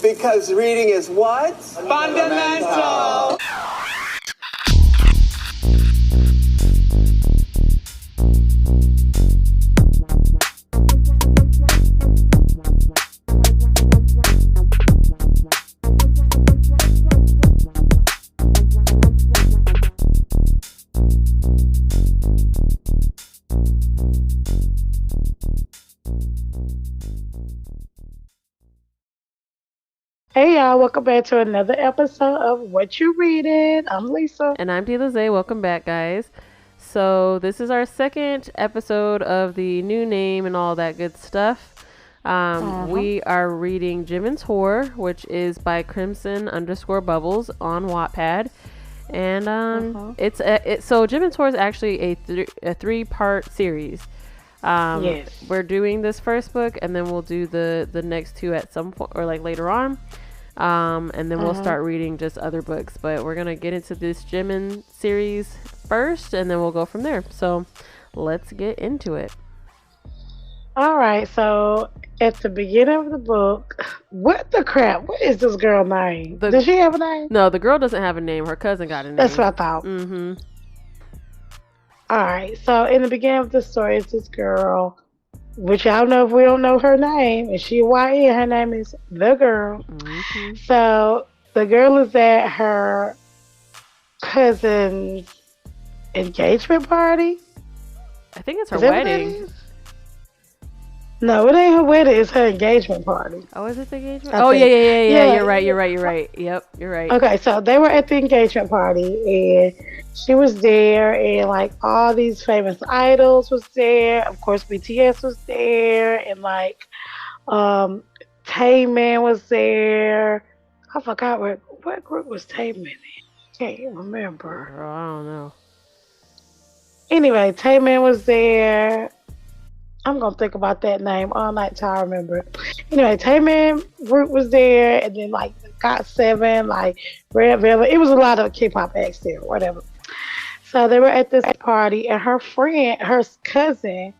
Because reading is what? Fundamental. Hey y'all, welcome back to another episode of What You Reading. I'm Lisa. And I'm Dila. Welcome back, guys. So this is our second episode of the new name and all that good stuff. We are reading Jimin's Horror, which is by Crimson_Bubbles on Wattpad. And so Jimin's Horror is actually a three-part series. Yes. We're doing this first book, and then we'll do the next two at some point, or like later on. And then we'll start reading just other books, but we're gonna get into this Jimin series first, and then we'll go from there. So let's get into it. All right, so at the beginning of the book, what the crap? What is this girl's name? Does she have a name? No, the girl doesn't have a name. Her cousin got a name. That's what I thought. Mm-hmm. All right, so in the beginning of the story, it's this girl, which I don't know if we don't know her name. Is she YN? Her name is The Girl. Mm-hmm. So the girl is at her cousin's engagement party. I think it's her Is that what that wedding. is? No, it ain't her wedding. It's her engagement party. Oh, is it the engagement? I Oh, think. yeah. You're right. Yep, you're right. Okay, so they were at the engagement party, and she was there, and like all these famous idols was there. Of course, BTS was there, and like Taemin was there. I forgot what group was Taemin in. Can't remember. Girl, I don't know. Anyway, Taemin was there. I'm gonna think about that name all night till I remember it. Anyway, Taemin group was there, and then like GOT7, like Red Velvet. It was a lot of K-pop acts there, whatever. So they were at this party, and her cousin,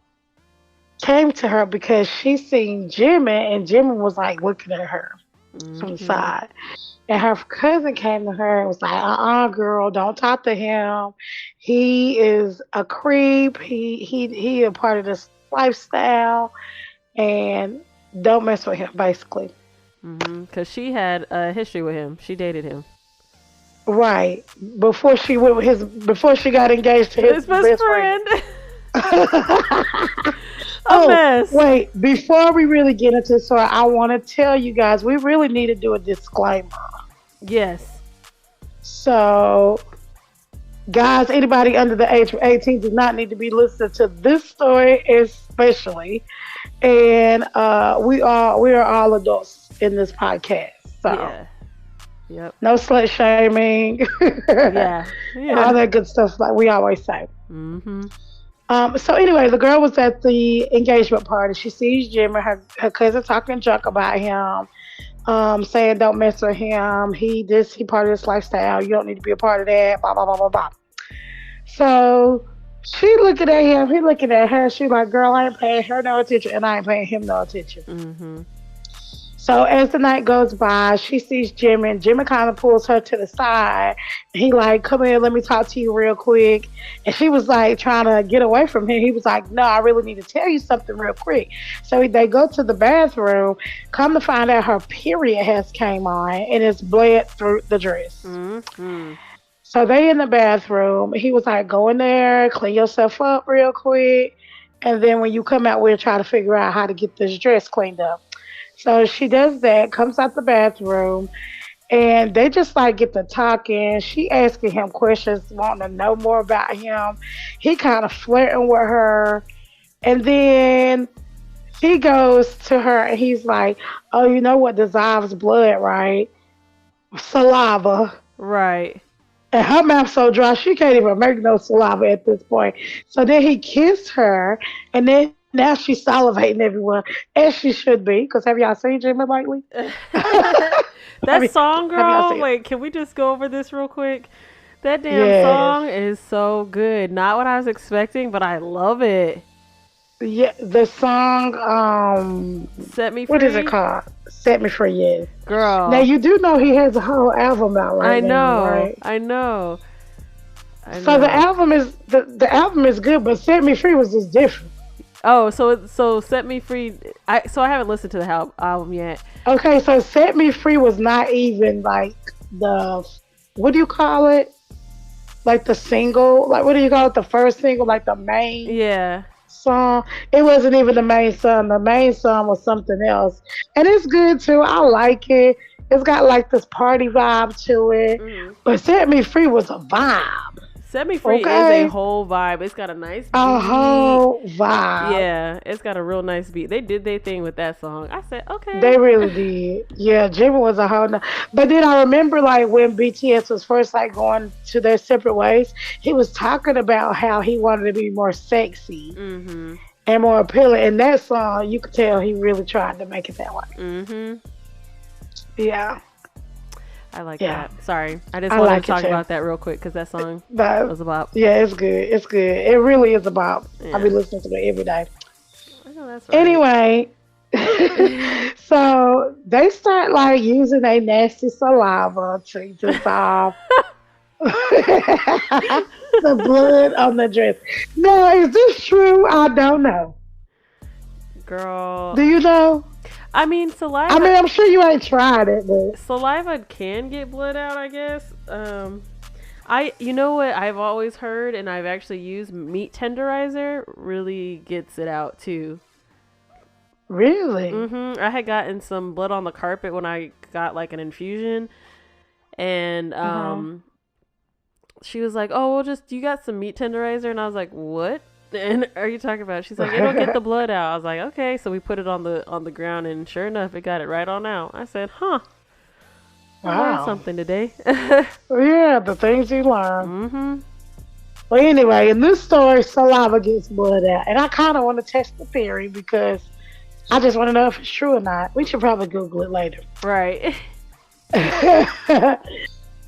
came to her because she seen Jimin, and Jimin was like looking at her from the side. And her cousin came to her and was like, girl, don't talk to him. He is a creep. He a part of this lifestyle, and don't mess with him, basically. Because she had a history with him. She dated him. Right. Before she got engaged to his best friend. Mess. Wait, before we really get into this story, I want to tell you guys, we really need to do a disclaimer. Yes. So, guys, anybody under the age of 18 does not need to be listening to this story, especially. And we are all adults in this podcast. So, yeah. Yep. No slut shaming. Yeah. All that good stuff, like we always say. Mm-hmm. So anyway, the girl was at the engagement party. She sees Jimin, her cousin talking junk about him, saying don't mess with him. He part of this lifestyle. You don't need to be a part of that. Blah blah blah blah blah. So she looking at him. He looking at her. She like, girl, I ain't paying her no attention, and I ain't paying him no attention. Mm-hmm. So as the night goes by, she sees Jimin. Jimin kind of pulls her to the side. He like, come here, let me talk to you real quick. And she was like trying to get away from him. He was like, no, I really need to tell you something real quick. So they go to the bathroom. Come to find out her period has came on and it's bled through the dress. Mm-hmm. So they in the bathroom. He was like, go in there, clean yourself up real quick. And then when you come out, we'll try to figure out how to get this dress cleaned up. So she does that, comes out the bathroom, and they just like get to talking. She asking him questions, wanting to know more about him. He kind of flirting with her. And then he goes to her and he's like, oh, you know what dissolves blood, right? Saliva. Right. And her mouth's so dry, she can't even make no saliva at this point. So then he kissed her, and then now she's salivating everywhere, as she should be. Because have y'all seen Jimin lately? That song, girl. Wait, can we just go over this real quick? That damn song is so good. Not what I was expecting, but I love it. Yeah, the song, Set Me what is it Free? called? Set Me Free, yes. Now, Girl. you do know he has a whole album out I right now, know. right? I know. I So know. the album is good, but Set Me Free was just different. Oh, so Set Me Free. I haven't listened to the album yet. Okay, so Set Me Free was not even like the, what do you call it? Like the single, like what do you call it? The first single, like the main Yeah. song. It wasn't even the main song. The main song was something else, and it's good too. I like it. It's got like this party vibe to it. Hmm. But Set Me Free was a vibe. Set Me Free is a Okay, whole vibe. It's got a nice a beat. whole vibe. Yeah, it's got a real nice beat. They did their thing with that song. I said, okay. They really did. Yeah, Jimin was a whole. But then I remember like when BTS was first like going to their separate ways, he was talking about how he wanted to be more sexy Mm-hmm. and more appealing. In that song, you could tell he really tried to make it that way. Mm-hmm. Yeah. I like Yeah. that. Sorry. I just I wanted like to it talk too. about that real quick because that song But was about. yeah, it's good. It's good. It really is about. Yeah. I be listening to it every day. I know that's right. Anyway, so they start like using a nasty saliva to dissolve the blood on the dress. Now, is this true? I don't know. Girl. Do you know? I mean, I mean, I'm sure you ain't tried it, but saliva can get blood out, I guess. You know what I've always heard, and I've actually used meat tenderizer really gets it out too. really? I had gotten some blood on the carpet when I got like an infusion, and she was like, "Oh, well, just you got some meat tenderizer," and I was like, "What?" And are you talking about? She's like, "It'll get the blood out." I was like, "Okay." So we put it on the ground, and sure enough, it got it right on out. I said, "Huh." I learned Wow. something today. Yeah, the things you learn. Mm-hmm. Well, anyway, in this story, saliva gets blood out, and I kind of want to test the theory because I just want to know if it's true or not. We should probably Google it later. Right.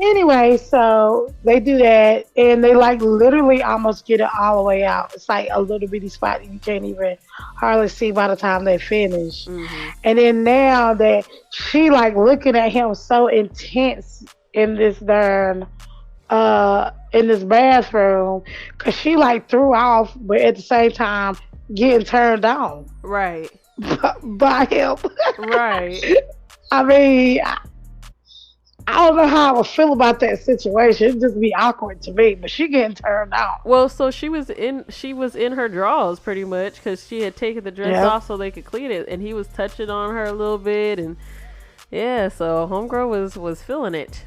Anyway, so they do that, and they like literally almost get it all the way out. It's like a little bitty spot that you can't even hardly see by the time they finish. Mm-hmm. And then now that she like looking at him so intense in this darn in this bathroom, cause she like threw off, but at the same time getting turned on Right. by him. Right. I mean, I don't know how I would feel about that situation. It'd just be awkward to me, but she getting turned on. Well, so she was in her drawers pretty much because she had taken the dress Yeah. off so they could clean it, and he was touching on her a little bit, and yeah, so homegirl was feeling it.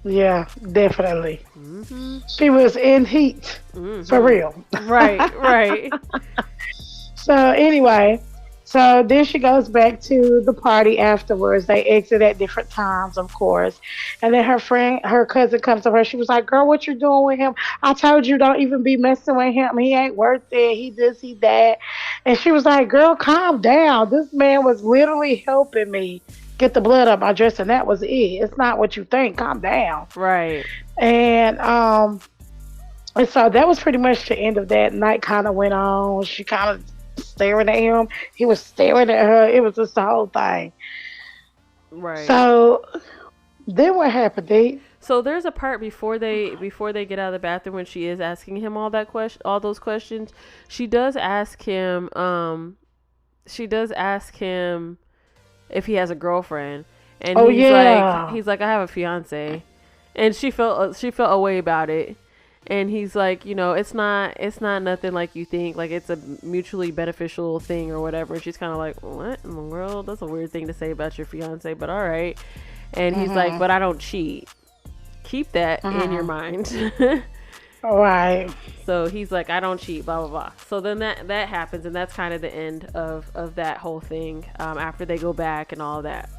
Yeah, definitely. Mm-hmm. She was in heat for real. Right. Right. So anyway, so then she goes back to the party afterwards. They exit at different times, of course. And then her cousin comes to her. She was like, "Girl, what you doing with him? I told you don't even be messing with him. He ain't worth it. He this, he that." And she was like, "Girl, calm down. This man was literally helping me get the blood up my dress, and that was it. It's not what you think. Calm down." Right. And so that was pretty much the end of that. Night kind of went on. She kind of staring at him. He was staring at her. It was just the whole thing. Right. So then what happened, D? So there's a part before they get out of the bathroom when she is asking him all those questions. She does ask him if he has a girlfriend, and he's like, "I have a fiance," and she felt a way about it. And he's like, it's not nothing like you think. Like, it's a mutually beneficial thing or whatever. And she's kind of like, what in the world? That's a weird thing to say about your fiance, but all right. And he's like, but I don't cheat. Keep that in your mind. All right. So he's like, I don't cheat, blah, blah, blah. So then that happens, and that's kind of the end of that whole thing after they go back and all that.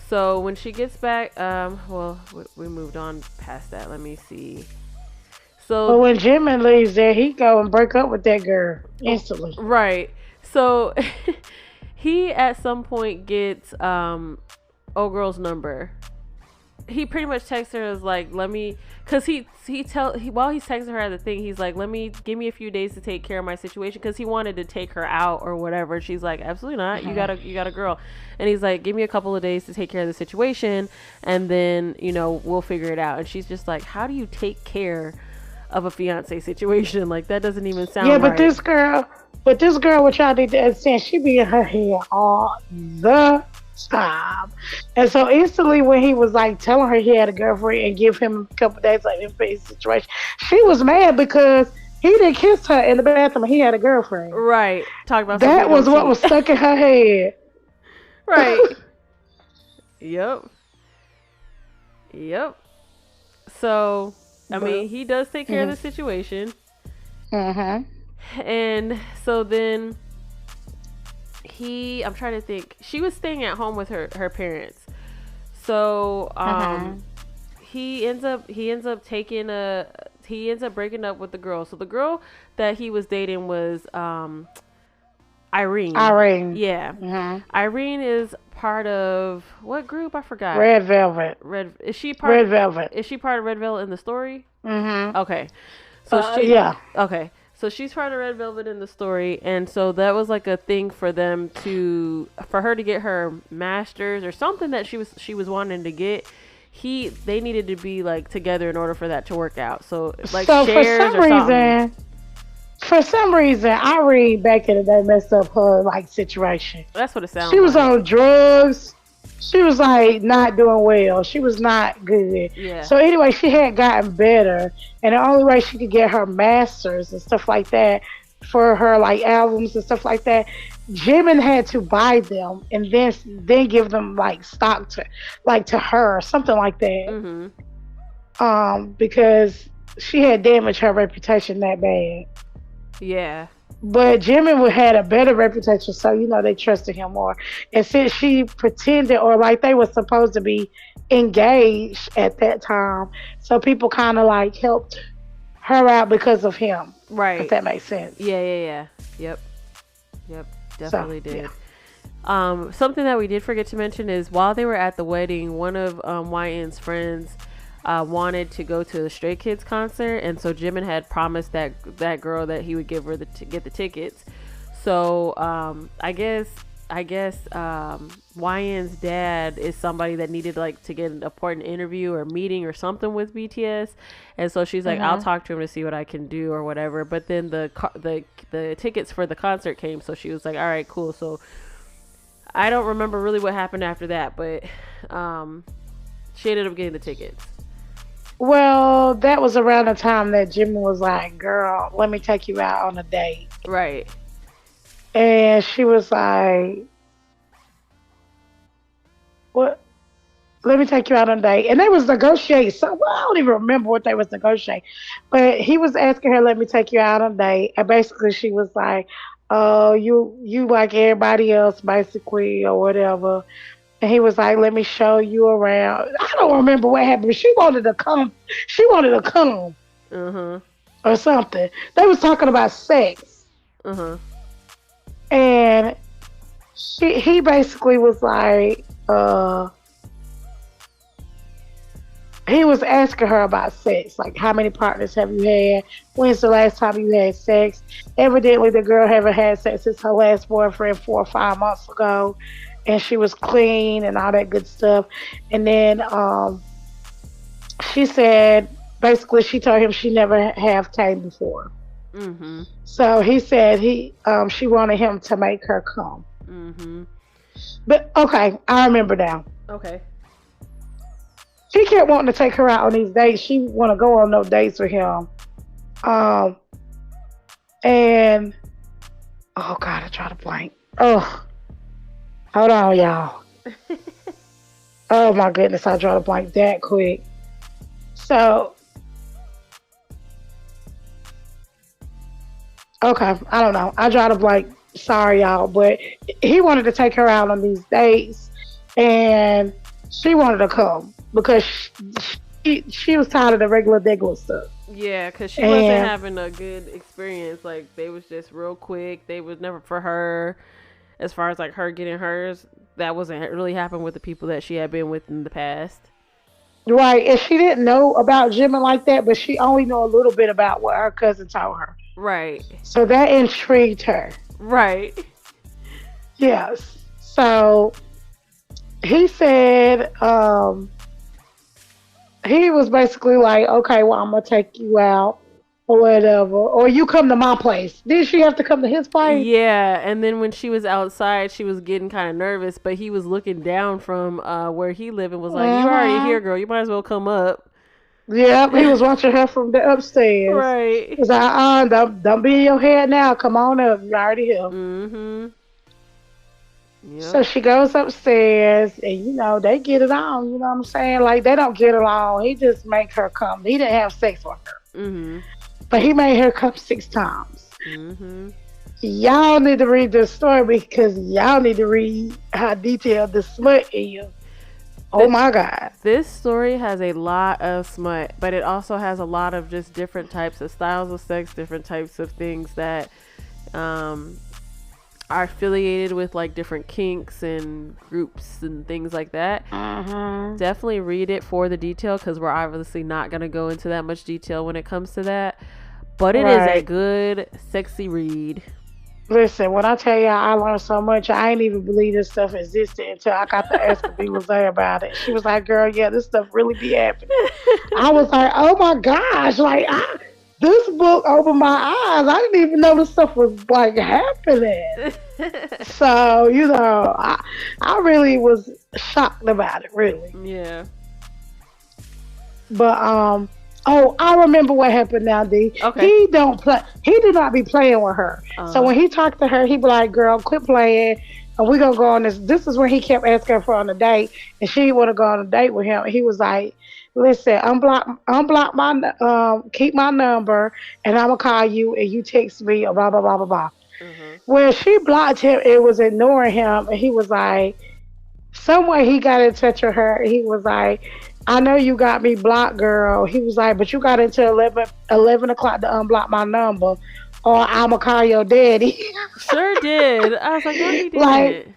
So when she gets back, we moved on past that. Let me see. But when Jimin leaves there, he go and break up with that girl instantly. Right. So he at some point gets old girl's number. he pretty much texted her as like, let me, cause while he's texting her at the thing, he's like, give me a few days to take care of my situation, cause he wanted to take her out or whatever. She's like, absolutely not. You got a girl, and he's like, give me a couple of days to take care of the situation, and then we'll figure it out. And she's just like, how do you take care of a fiance situation? Like that doesn't even sound right. But this girl, which y'all need to understand, she be in her head all the time. And so instantly when he was like telling her he had a girlfriend and give him a couple days like in face situation, she was mad because he didn't kiss her in the bathroom and he had a girlfriend. Right. Talk about that was what was stuck in her head. Right. Yep. So I mean, he does take care of the situation. And so then I'm trying to think. She was staying at home with her parents. So he ends up breaking up with the girl. So the girl that he was dating was Irene. Yeah. Irene is part of what group? I forgot. Red Velvet. Is she part of Red Velvet in the story? Okay. So okay. So she's part of Red Velvet in the story, and so that was like a thing for her to get her master's or something that she was wanting to get. They needed to be like together in order for that to work out. So like shares or something. For some reason, Irene back in the day messed up her like situation. That's what it sounds like. She was on drugs. She was like not doing well. She was not good. Yeah. So anyway, she had gotten better, and the only way she could get her masters and stuff like that for her like albums and stuff like that, Jimin had to buy them and then give them like stock to her or something like that. Because she had damaged her reputation that bad. Yeah. But Jimin had a better reputation, so they trusted him more. And since she pretended, or like they were supposed to be engaged at that time, so people kind of like helped her out because of him. Right. If that makes sense. Yeah. Yep. Definitely did. Yeah. Something that we did forget to mention is while they were at the wedding, one of YN's friends wanted to go to the Stray Kids concert, and so Jimin had promised that girl that he would give her get the tickets. So I guess YN's dad is somebody that needed like to get an important interview or meeting or something with BTS, and so she's like, I'll talk to him to see what I can do or whatever. But then the tickets for the concert came, so she was like, all right, cool. So I don't remember really what happened after that, but she ended up getting the tickets. Well, that was around the time that Jimin was like, girl, let me take you out on a date. Right. And she was like, what? Let me take you out on a date. And they was negotiating. So, I don't even remember what they was negotiating. But he was asking her, let me take you out on a date. And basically she was like, oh, you like everybody else, basically, or whatever. And he was like, let me show you around. I don't remember what happened, but she wanted to come. Or something. They was talking about sex. And he basically was like, he was asking her about sex. Like, how many partners have you had? When's the last time you had sex? Evidently, the girl haven't had sex since her last boyfriend 4 or 5 months ago. And she was clean and all that good stuff. And then she said, basically, she told him she never have came before. So he said she wanted him to make her come. But okay, I remember now. Okay. She kept wanting to take her out on these dates. She want to go on no dates with him. And oh God, I try to blank. Oh. Hold on, y'all. Oh my goodness, I draw the blank that quick. So, okay, I don't know. I draw the blank. Sorry, y'all, but he wanted to take her out on these dates, and she wanted to come because she was tired of the regular stuff. Yeah, because she wasn't having a good experience. Like, they was just real quick. They was never for her. As far as like her getting hers, that wasn't really happening with the people that she had been with in the past. Right, and she didn't know about Jimin like that, but she only knew a little bit about what her cousin told her. Right. So that intrigued her. Right. Yes. So he said, he was basically like, okay, well, I'm gonna take you out or whatever, or you come to my place. Did she have to come to his place? Yeah, and then when she was outside, she was getting kind of nervous, but he was looking down from where he lived and was like, "You already Mm-hmm. here, girl. You might as well come up." Yep, he was watching her from the upstairs. Right. He's like, don't be in your head now. Come on up. You already here. Mm-hmm. So Yep. she goes upstairs, and they get it on. You know what I'm saying? Like they don't get along. He just make her come. He didn't have sex with her, Mm-hmm. but he made her come 6 times. Mm-hmm. Y'all need to read this story because y'all need to read how detailed the smut is. Oh my God. This story has a lot of smut, but it also has a lot of just different types of styles of sex, different types of things that um, are affiliated with like different kinks and groups and things like that. Mm-hmm. Definitely read it for the detail because we're obviously not going to go into that much detail when it comes to that. But it is a Right. good, sexy read. Listen, when I tell y'all I learned so much, I ain't even believe this stuff existed until I got to ask B was there about it. She was like, "Girl, yeah, this stuff really be happening." I was like, "Oh my gosh!" Like, this book opened my eyes. I didn't even know this stuff was like happening. So I really was shocked about it, really. Yeah. But oh, I remember what happened now, D. Okay. He don't play. He do not be playing with her. So Uh, when he talked to her, he be like, "Girl, quit playing, and we gonna go on this." This is when he kept asking her for on a date, and she didn't want to go on a date with him. He was like, "Listen, unblock my, keep my number, and I'm gonna call you, and you text me, or blah blah blah blah blah." mhm. When she blocked him, it was ignoring him, and he was like, some way he got in touch with her. He was like, I know you got me blocked, girl. He was like, but you got until 11 o'clock to unblock my number, or I'm going to call your daddy. Sure did. I was like, no, he Like, didn't.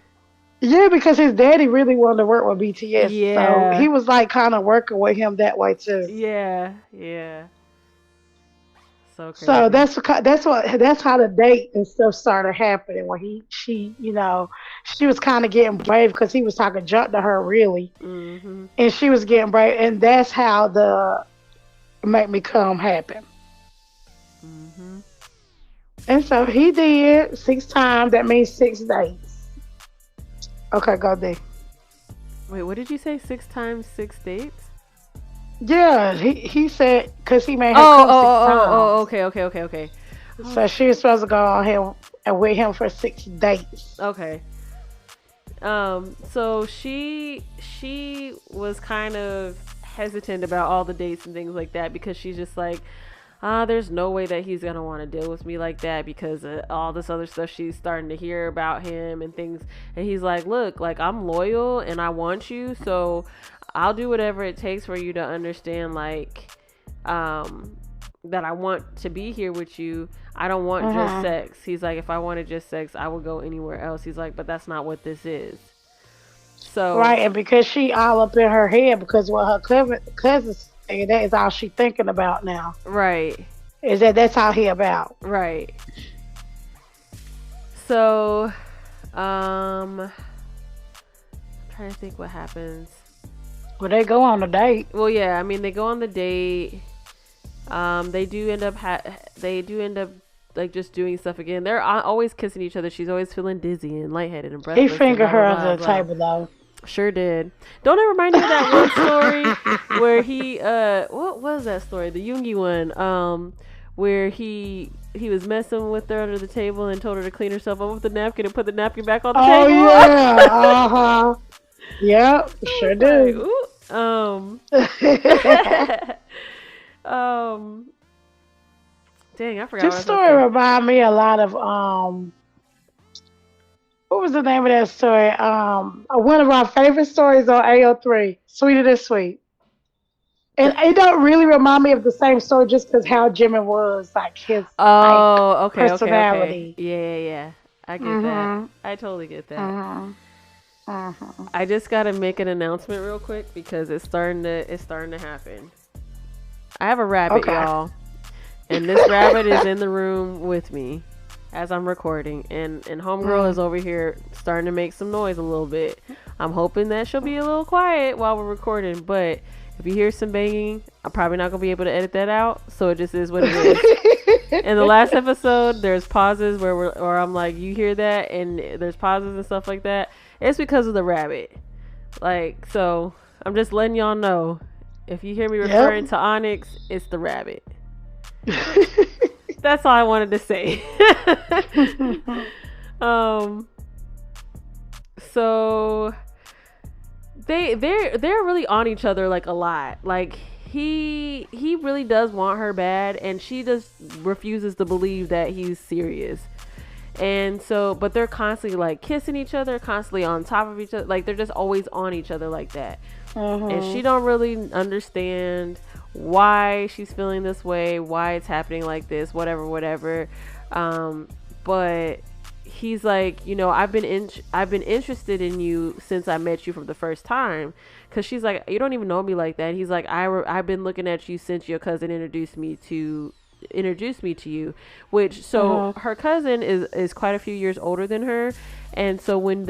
yeah, because his daddy really wanted to work with BTS. So Yeah. he was like kind of working with him that way too. Yeah. Yeah. So So crazy. that's how the date and stuff started happening. When she was kind of getting brave because he was talking junk to her really, Mhm. and she was getting brave, and that's how the make me come happen. Mhm. And so he did 6 times. That means 6 days. Okay, go there. Wait, what did you say? 6 times, 6 dates? Yeah, he said because he made her Oh, come oh, six oh, oh, oh, times. okay, okay, okay, okay. So she was supposed to go on him and with him for 6 days. Okay. So she was kind of hesitant about all the dates and things like that because she's just like, there's no way that he's gonna want to deal with me like that because of all this other stuff she's starting to hear about him and things. And he's like, look, like I'm loyal and I want you, so I'll do whatever it takes for you to understand, like, that I want to be here with you. I don't want just Uh-huh. sex. He's like, if I wanted just sex, I would go anywhere else. He's like, but that's not what this is. So, Right, and because she all up in her head because what her cousins say, that is all she thinking about now. right, Is that's all he about. right. So, I'm trying to think what happens. Well, they go on a date. Well, yeah, I mean, they go on the date. They do end up like just doing stuff again. They're always kissing each other. She's always feeling dizzy and lightheaded and He breathless and fingered blah her blah under blah the blah. table though. Sure did. Don't it remind you of that one story where he what was that story? The Yoongi one. Where he was messing with her under the table and told her to clean herself up with the napkin and put the napkin back on the Oh table. yeah, uh huh. Yep, I sure was like, do. ooh. Um dang, I forgot what This I was story gonna say. remind me a lot of what was the name of that story? One of our favorite stories on AO3, Sweeter Than Sweet. And it don't really remind me of the same story just because how Jimmy was, like his like Oh, okay, okay, okay. personality. Yeah, yeah, yeah. I get that. Mhm. I totally get that. Mhm. I just gotta make an announcement real quick because it's starting to happen. I have a rabbit, y'all, and this rabbit is in the room with me as I'm recording, and homegirl is over here starting to make some noise a little bit. I'm hoping that she'll be a little quiet while we're recording, but if you hear some banging, I'm probably not gonna be able to edit that out, so it just is what it is. In the last episode, there's pauses where I'm like, you hear that, and there's pauses and stuff like that. It's because of the rabbit. Like, so I'm just letting y'all know. If you hear me referring to Onyx, it's the rabbit. That's all I wanted to say. So they're really on each other like a lot. Like he really does want her bad, and she just refuses to believe that he's serious. And so, but they're constantly like kissing each other, constantly on top of each other. Like they're just always on each other like that. And she don't really understand why she's feeling this way, why it's happening like this, whatever. But he's like, you know, I've been interested in you since I met you from the first time. Cause she's like, you don't even know me like that. And he's like, I've been looking at you since your cousin introduced me to you, which her cousin is quite a few years older than her, and so when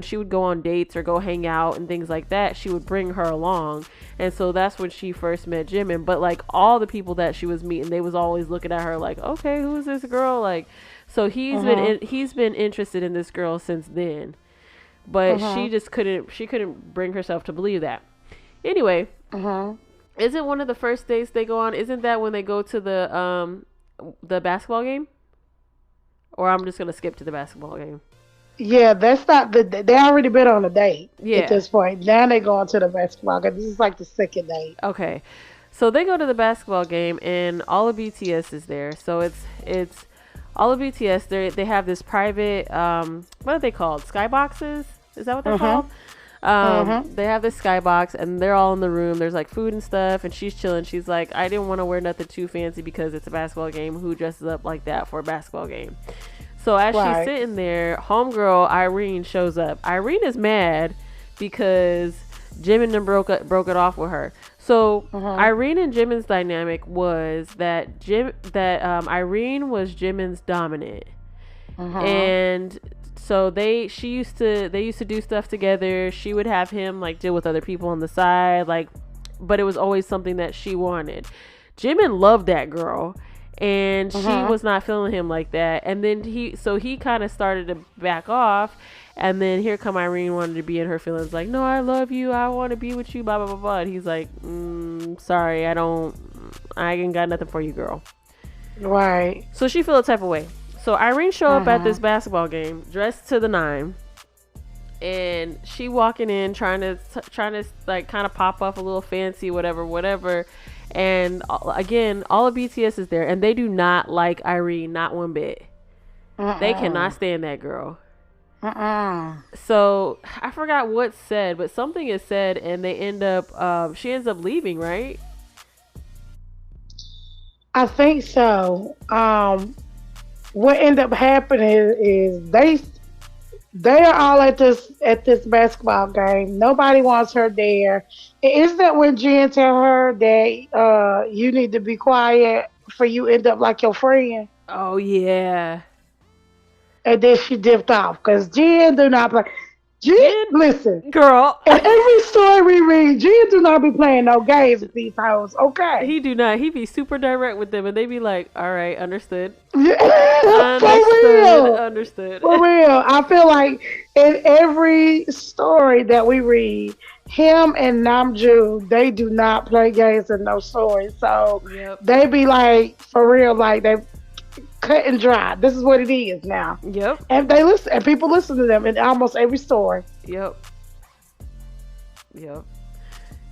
she would go on dates or go hang out and things like that, she would bring her along. And so that's when she first met Jimin. But like all the people that she was meeting, they was always looking at her like, okay, who's this girl? Like, so he's been interested in this girl since then, but she couldn't bring herself to believe that. Anyway, isn't one of the first dates they go on, isn't that when they go to the basketball game? Or I'm just going to skip to the basketball game. Yeah, that's not they already been on a date at this point. Now they going to the basketball game. This is like the second date. Okay. So they go to the basketball game and all of BTS is there. So it's all of BTS. They have this private, what are they called? Skyboxes? Is that what they're called? They have this skybox and they're all in the room. There's like food and stuff, and she's chilling. She's like, I didn't want to wear nothing too fancy because it's a basketball game. Who dresses up like that for a basketball game? So as she's sitting there, homegirl Irene shows up. Irene is mad because Jimin broke it off with her. So Irene and Jimin's dynamic was that Irene was Jimin's dominant, and so they used to do stuff together. She would have him like deal with other people on the side, like, but it was always something that she wanted. Jimin loved that girl, and she was not feeling him like that. And then he kind of started to back off. And then here come Irene wanted to be in her feelings, like, no, I love you, I want to be with you, blah blah blah blah. And he's like, sorry, I ain't got nothing for you, girl. Right. So she feel a type of way. So Irene show up at this basketball game dressed to the nine, and she walking in trying to like kind of pop off a little fancy whatever. And again, all of BTS is there, and they do not like Irene, not one bit. They cannot stand that girl. So I forgot what's said, but something is said, and they end up. She ends up leaving, right? I think so. What ended up happening is they are all at this basketball game. Nobody wants her there. Is that when Jen tell her that you need to be quiet for you end up like your friend? Oh yeah. And then she dipped off because Jen do not play. Jen, listen, girl. In every story we read, Jen do not be playing no games with these hoes. Okay, he do not. He be super direct with them, and they be like, "All right, understood." Understood. For real, I feel like in every story that we read, him and Namjoon, they do not play games in no stories. So they be like, for real, like they cut and dry. This is what it is now. Yep. And they listen, and people listen to them in almost every story. Yep.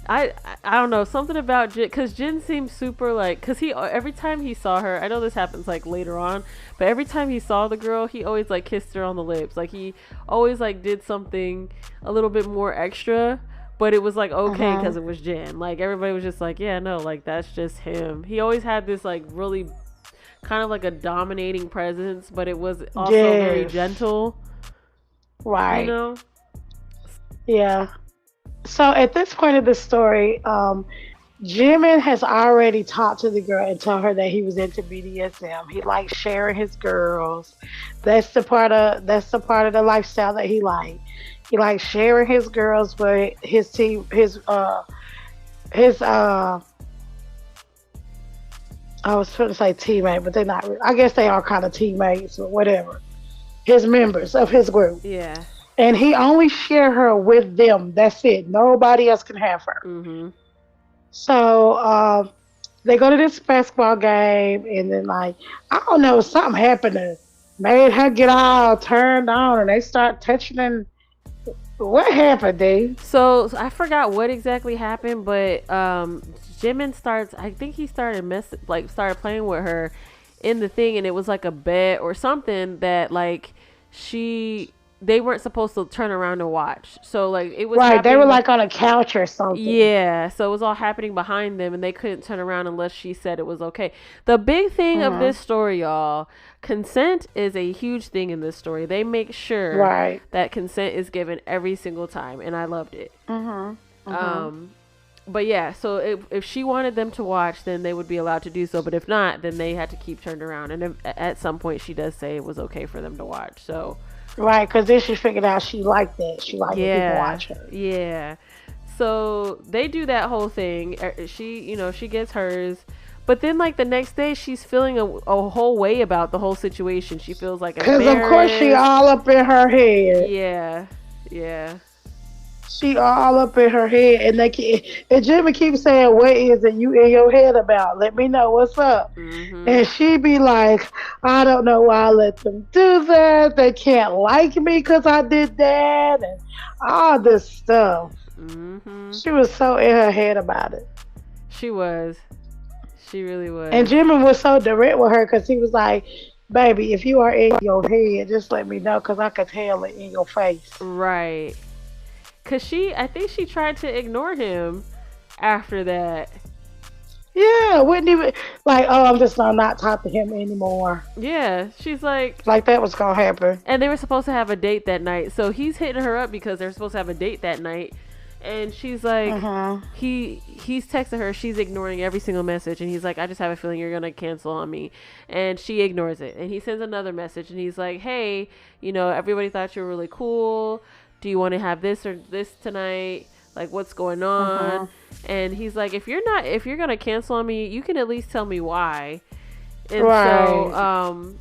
I don't know, something about Jin, because Jin seems super like, because he every time he saw her, I know this happens like later on, but every time he saw the girl, he always like kissed her on the lips. Like he always like did something a little bit more extra, but it was like okay because it was Jin. Like everybody was just like, yeah, no, like that's just him. He always had this like really kind of like a dominating presence, but it was also very gentle. Right. You know? Yeah. So at this point of the story, Jimin has already talked to the girl and told her that he was into BDSM. He likes sharing his girls. That's the part of the lifestyle that he likes. He likes sharing his girls with his team, his I was trying to say teammate, but they're not. I guess they are kind of teammates or whatever. His members of his group, Yeah. and he only share her with them. That's it. Nobody else can have her. Mhm. So they go to this basketball game, and then like I don't know, something happened that made her get all turned on, and they start touching. And what happened, D? So I forgot what exactly happened, but Jimin starts. I think he started playing with her in the thing, and it was like a bet or something that like she they weren't supposed to turn around and watch. So like it was Right, they happening. were like on a couch or something. Yeah, so it was all happening behind them, and they couldn't turn around unless she said it was okay. The big thing of Hmm. this story, y'all, consent is a huge thing in this story. They make sure Right. that consent is given every single time, and I loved it. Mhm. Mhm. Um, but yeah, so if she wanted them to watch, then they would be allowed to do so. But if not, then they had to keep turned around. And at some point, she does say it was okay for them to watch. So Right, because then she figured out she liked that. She liked when people yeah, watch her. yeah. So they do that whole thing. She gets hers. But then, like, the next day, she's feeling a whole way about the whole situation. She feels, like, Cause of course she embarrassed. all up in her head. Yeah. Yeah. She all up in her head, and and Jimmy keeps saying, "What is it you in your head about? Let me know what's up." Mm-hmm. And she be like, "I don't know why I let them do that. They can't like me because I did that, and all this stuff." Mm-hmm. She was so in her head about it. She was. She really And was. Jimmy was so direct with her because he was like, "Baby, if you are in your head, just let me know because I could tell it in your face." Right. Because I think she tried to ignore him after that. Yeah, wouldn't even like, "Oh, I'm just gonna not talk to him anymore." Yeah. She's like, Like that was gonna happen. and they were supposed to have a date that night. So he's hitting her up because they're supposed to have a date that night. And she's like, Mhm. he's texting her. She's ignoring every single message. And he's like, I just have a feeling you're going to cancel on me. And she ignores it. And he sends another message. And he's like, hey, everybody thought you were really cool. Do you want to have this or this tonight? Like, what's going on? Mhm. And he's like, if you're going to cancel on me, you can at least tell me why. And so, Right.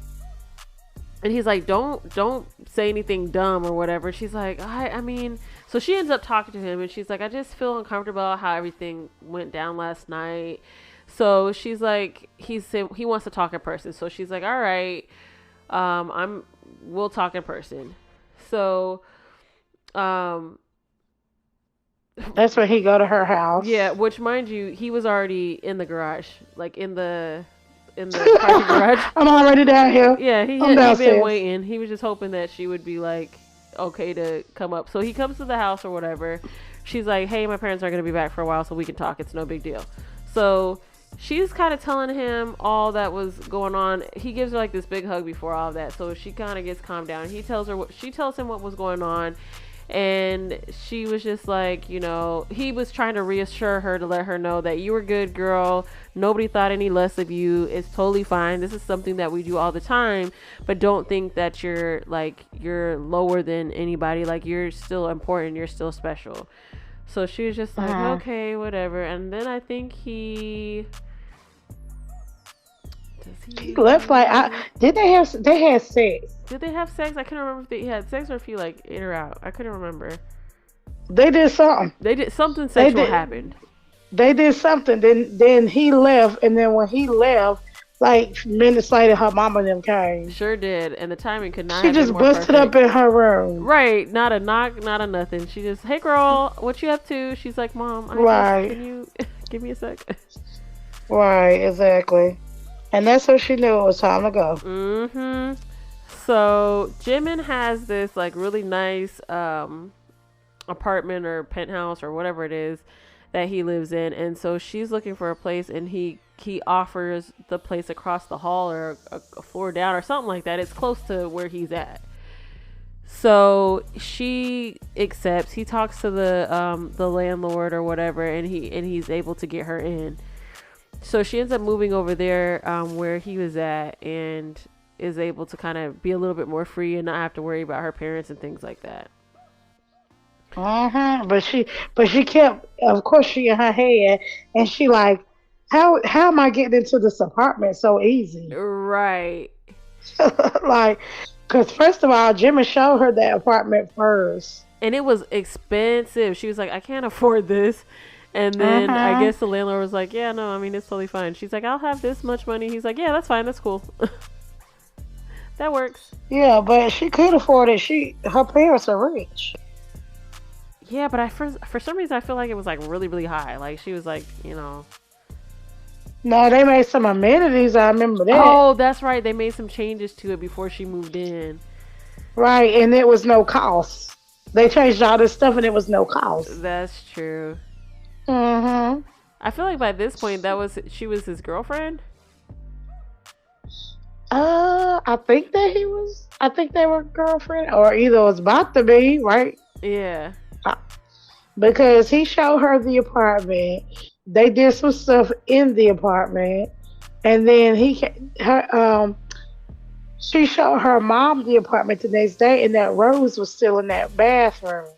and he's like, don't say anything dumb or whatever. She's like, I mean, so she ends up talking to him, and she's like, I just feel uncomfortable how everything went down last night. So she's like, he wants to talk in person. So she's like, all right, we'll talk in person. So, um, That's when he go to her house. yeah, which mind you, he was already in the garage, like in the parking garage. I'm already down here. Yeah, I'm he been downstairs. waiting. He was just hoping that she would be like okay to come up. So he comes to the house or whatever. She's like, "Hey, my parents aren't gonna be back for a while, so we can talk. It's no big deal." So she's kind of telling him all that was going on. He gives her like this big hug before all of that, so she kind of gets calmed down. She tells him what was going on. And she was just like, he was trying to reassure her to let her know that you were good, girl. Nobody thought any less of you. It's totally fine. This is something that we do all the time, but don't think that you're lower than anybody. Like, you're still important. You're still special. So she was just like, Uh-huh. okay, whatever. And then I think He left like did they had sex. did they have sex? I couldn't remember if they had sex or if he like ate her out. I couldn't remember. They did something. They did something They sexual did. happened. They did something. Then he left, and then when he left, like minutes later, her mama and them came. Sure did, and the timing could not She have been just more busted perfect. up in her room. Right, not a knock, not a nothing. She just, hey girl, what you up to? She's like, Mom, Right. can you give me a sec? Right, exactly. And that's when she knew it was time to go. Mm-hmm. So Jimin has this like really nice apartment or penthouse or whatever it is that he lives in, and so she's looking for a place, and he offers the place across the hall or a floor down or something like that. It's close to where he's at. So she accepts. He talks to the landlord or whatever, and he's able to get her in. So she ends up moving over there where he was at, and is able to kind of be a little bit more free and not have to worry about her parents and things like that. But she kept, of course, she in her head, and she like, how am I getting into this apartment so easy? Right. Like, because first of all, Jimmy showed her that apartment first. And it was expensive. She was like, I can't afford this. And then I guess the landlord was like, yeah, no, I mean, it's totally fine. She's like, I'll have this much money. He's like, yeah, that's fine. That's cool. That works. Yeah, but she could afford it. Her parents are rich. Yeah, but for some reason, I feel like it was like really, really high. Like she was like, No, they made some amenities. I remember that. Oh, that's right. They made some changes to it before she moved in. Right, and it was no cost. They changed all this stuff, and it was no cost. That's true. I feel like by this point, she was his girlfriend. I think they were girlfriend, or either it was about to be, right? Yeah. Because he showed her the apartment. They did some stuff in the apartment, and then she showed her mom the apartment the next day, and that Rose was still in that bathroom.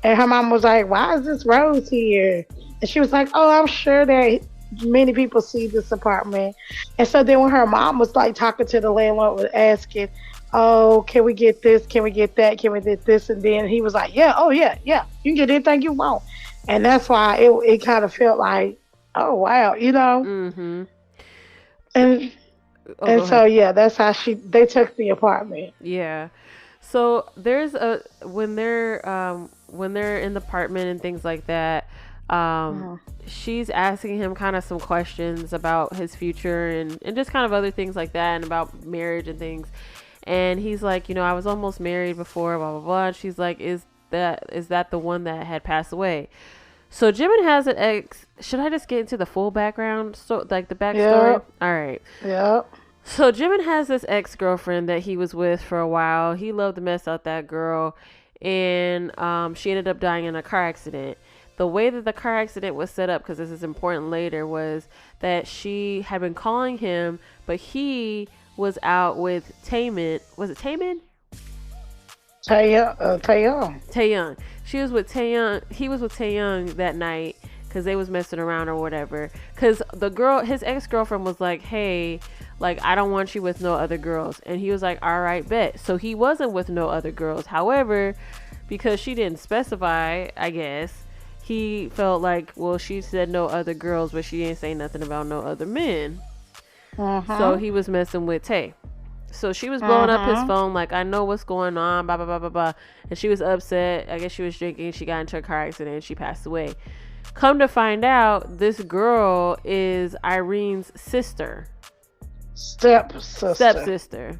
And her mom was like, "Why is this Rose here?" And she was like, "Oh, I'm sure that many people see this apartment." And so then when her mom was like talking to the landlord, was asking, "Oh, can we get this? Can we get that? Can we get this?" And then he was like, "Yeah, oh yeah, you can get anything you want." And that's why it kind of felt like, oh wow, And so yeah, that's how they took the apartment. Yeah. So there's when they're in the apartment and things like that, she's asking him kind of some questions about his future and just kind of other things like that, and about marriage and things. And he's like, I was almost married before, blah, blah, blah. And she's like, is that the one that had passed away? So Jimin has an ex. Should I just get into the full background? So like the backstory? Yep. All right. Yep. So Jimin has this ex-girlfriend that he was with for a while. He loved to mess out that girl. And she ended up dying in a car accident. The way that the car accident was set up, because this is important later, was that she had been calling him, but he was out with Taemin. Was it Taemin? Taeyoung. She was with Taeyoung. He was with Taeyoung that night because they was messing around or whatever. Because his ex-girlfriend was like, hey, like, I don't want you with no other girls. And he was like, all right, bet. So he wasn't with no other girls. However, because she didn't specify, I guess, he felt like, well, she said no other girls, but she didn't say nothing about no other men. So he was messing with Tay. So she was blowing up his phone like, I know what's going on, blah, blah, blah, blah, blah. And she was upset. I guess she was drinking. She got into a car accident and she passed away. Come to find out, this girl is Irene's sister. Stepsister.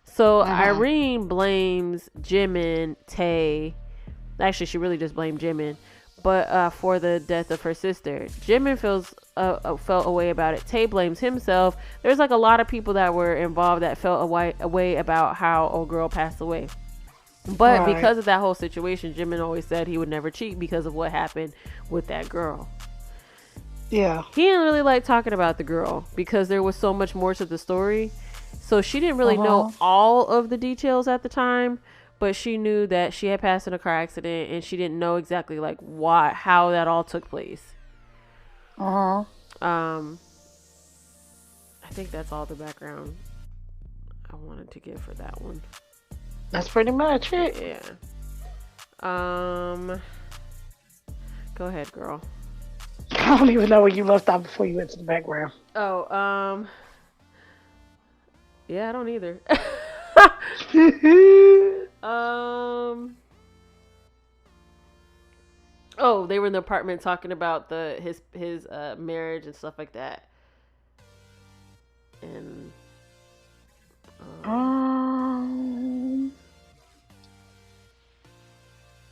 So Irene blames Jimin, Tay. Actually, she really just blamed Jimin. But for the death of her sister. Jimin felt a way about it. Tay blames himself. There's like a lot of people that were involved that felt a way about how old girl passed away. But because of that whole situation, Jimin always said he would never cheat because of what happened with that girl. Yeah. He didn't really like talking about the girl because there was so much more to the story. So she didn't really know all of the details at the time. But she knew that she had passed in a car accident, and she didn't know exactly like how that all took place. I think that's all the background I wanted to give for that one. That's pretty much it. Yeah. Go ahead, girl. I don't even know where you left off before you went to the background. Oh, yeah, I don't either. Oh, they were in the apartment talking about his marriage and stuff like that. And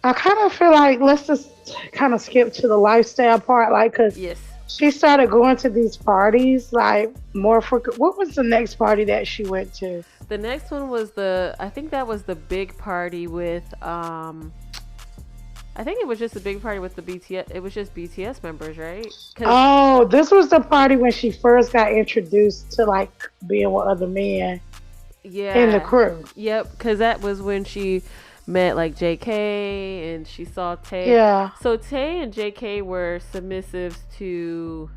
I kind of feel like let's just kind of skip to the lifestyle part, like, cause yes, she started going to these parties like more frequent. What was the next party that she went to? The next one was I think that was the big party with, I think it was just a big party with the BTS. It was just BTS members, right? Oh, this was the party when she first got introduced to like being with other men. Yeah. In the crew. Yep, because that was when she met like JK and she saw Tay. Yeah. So Tay and JK were submissives to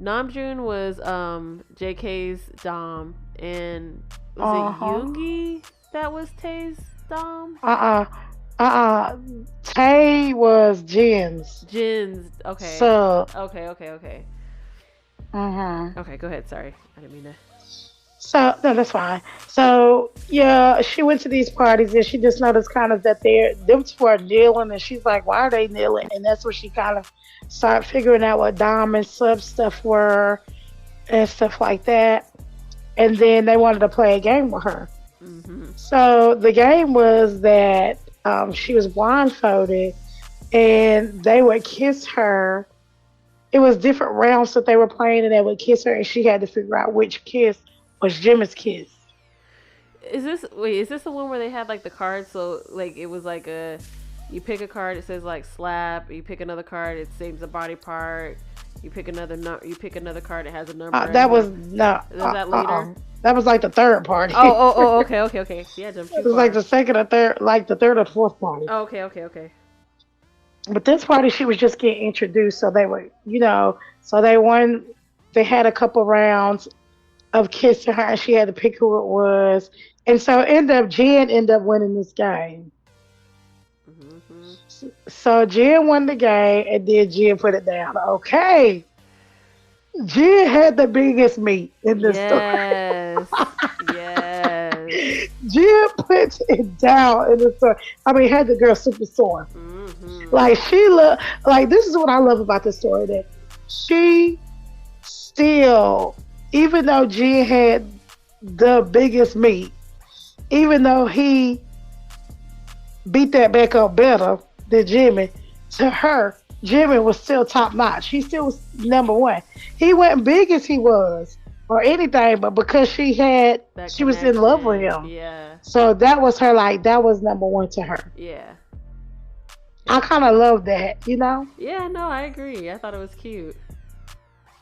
Namjoon was JK's dom, and was it Yoongi that was Tay's dom? Tay was Jin's. Okay. So. Okay. Okay, go ahead. Sorry, I didn't mean to. So no, that's fine. So yeah, she went to these parties and she just noticed kind of that them two are kneeling, and she's like, "Why are they kneeling?" And that's where she kind of started figuring out what dom and sub stuff were and stuff like that. And then they wanted to play a game with her. Mm-hmm. So the game was that she was blindfolded and they would kiss her. It was different rounds that they were playing, and they would kiss her, and she had to figure out which kiss was Jimin's kiss. Is this the one where they had like the cards? So like it was like you pick a card, it says like slap. You pick another card, it saves a body part. You pick another card, it has a number. That was no. Was that later? That was like the third party. Oh, okay. Yeah, it was like the second or third, like the third or fourth party. Oh, okay. But this party, she was just getting introduced, so they were, so they had a couple rounds of kissing her, and she had to pick who it was, and so Jin ended up winning this game. Mm-hmm. So Jin won the game, and then Jin put it down. Okay, Jin had the biggest meat in this story. Yes. Jin put it down in the story. I mean, had the girl super sore. Mm-hmm. Like this is what I love about this story, that she still, even though Jin had the biggest meat, even though he beat that back up better than Jimin, to her, Jimin was still top notch. He still was number one. He wasn't big as he was or anything, but because she was in love with him. Yeah. So that was her, that was number one to her. Yeah. I kind of love that, Yeah, no, I agree. I thought it was cute.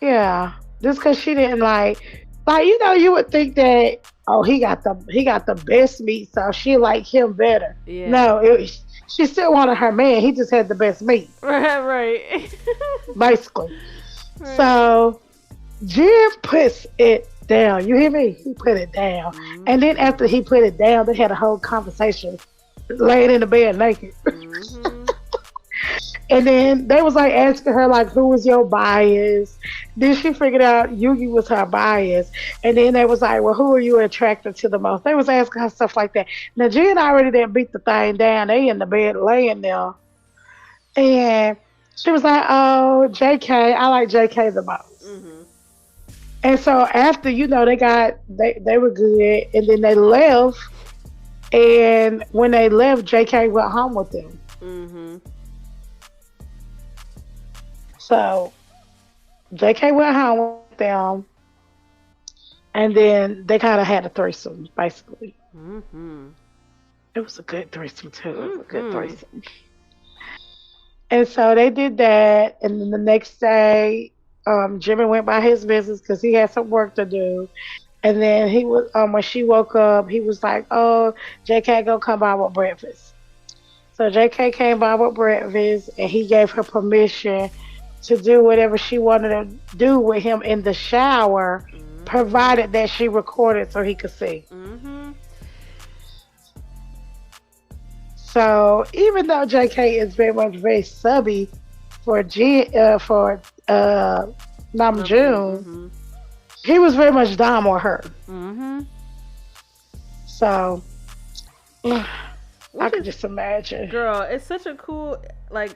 Yeah. Just because she didn't you would think that, he got the best meat, so she liked him better. Yeah. No, she still wanted her man. He just had the best meat. Right. Basically. Right. So Jim puts it down. You hear me? He put it down. Mm-hmm. And then after he put it down, they had a whole conversation laying in the bed naked. Mm-hmm. And then they was asking her who was your bias? Then she figured out Yugi was her bias. And then they was well, who are you attracted to the most? They was asking her stuff like that. Now Jen already didn't beat the thing down. They in the bed laying there. And she was oh, JK, I like JK the most. Mm-hmm. And so after, they were good, and then they left. And when they left, JK went home with them. Mm-hmm. So JK went home with them, and then they kind of had a threesome, basically. Mm-hmm. It was a good threesome, too. It was a good threesome. And so they did that, and then the next day, Jimin went by his business because he had some work to do. And then he was, when she woke up, he was oh, JK gonna come by with breakfast. So JK came by with breakfast, and he gave her permission to do whatever she wanted to do with him in the shower, mm-hmm. provided that she recorded so he could see. Mm-hmm. So even though JK is very subby for Namjoon, mm-hmm. he was very much dom on her. Mm-hmm. So I could just imagine. Girl, it's such a cool, I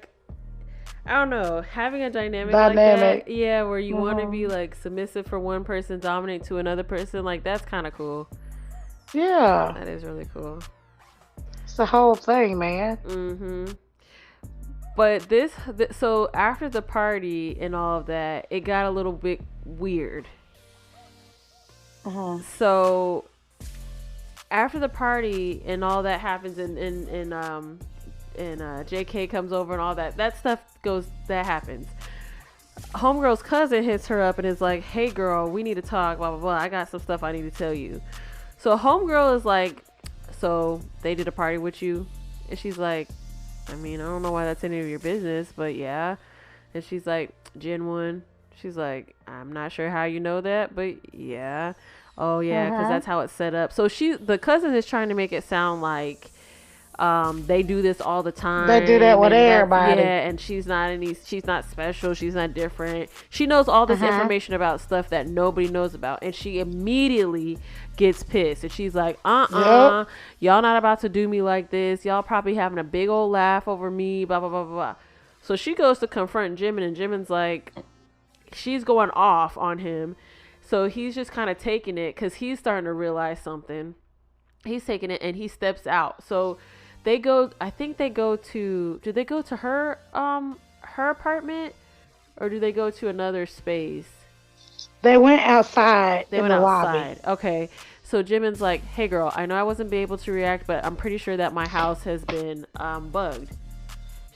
don't know, having a dynamic like that. Yeah, where you want to be submissive for one person, dominate to another person. That's kind of cool. Yeah. That is really cool. It's the whole thing, man. Mm-hmm. But so after the party and all of that, it got a little bit weird. Uh-huh. So after the party and all that happens, and JK comes over and all that stuff that happens. Homegirl's cousin hits her up and is like, hey girl, we need to talk, blah blah blah, I got some stuff I need to tell you. So homegirl is like, so they did a party with you? And she's like, I mean, I don't know why that's any of your business, but yeah. And she's like, genuine. She's like, I'm not sure how you know that, but yeah. Oh yeah, because that's how it's set up. So the cousin is trying to make it sound like they do this all the time. They do that with everybody. Yeah, and she's not special. She's not different. She knows all this information about stuff that nobody knows about, and she immediately gets pissed. And she's like, y'all not about to do me like this. Y'all probably having a big old laugh over me. Blah blah blah blah blah. So she goes to confront Jimin, and Jimin's like, she's going off on him. So he's just kind of taking it because he's starting to realize something. He's taking it and he steps out. So do they go to her apartment, or do they go to another space? They went outside. They went outside. Lobby. Okay. So Jimin's like, hey girl, I know I wasn't able to react, but I'm pretty sure that my house has been bugged.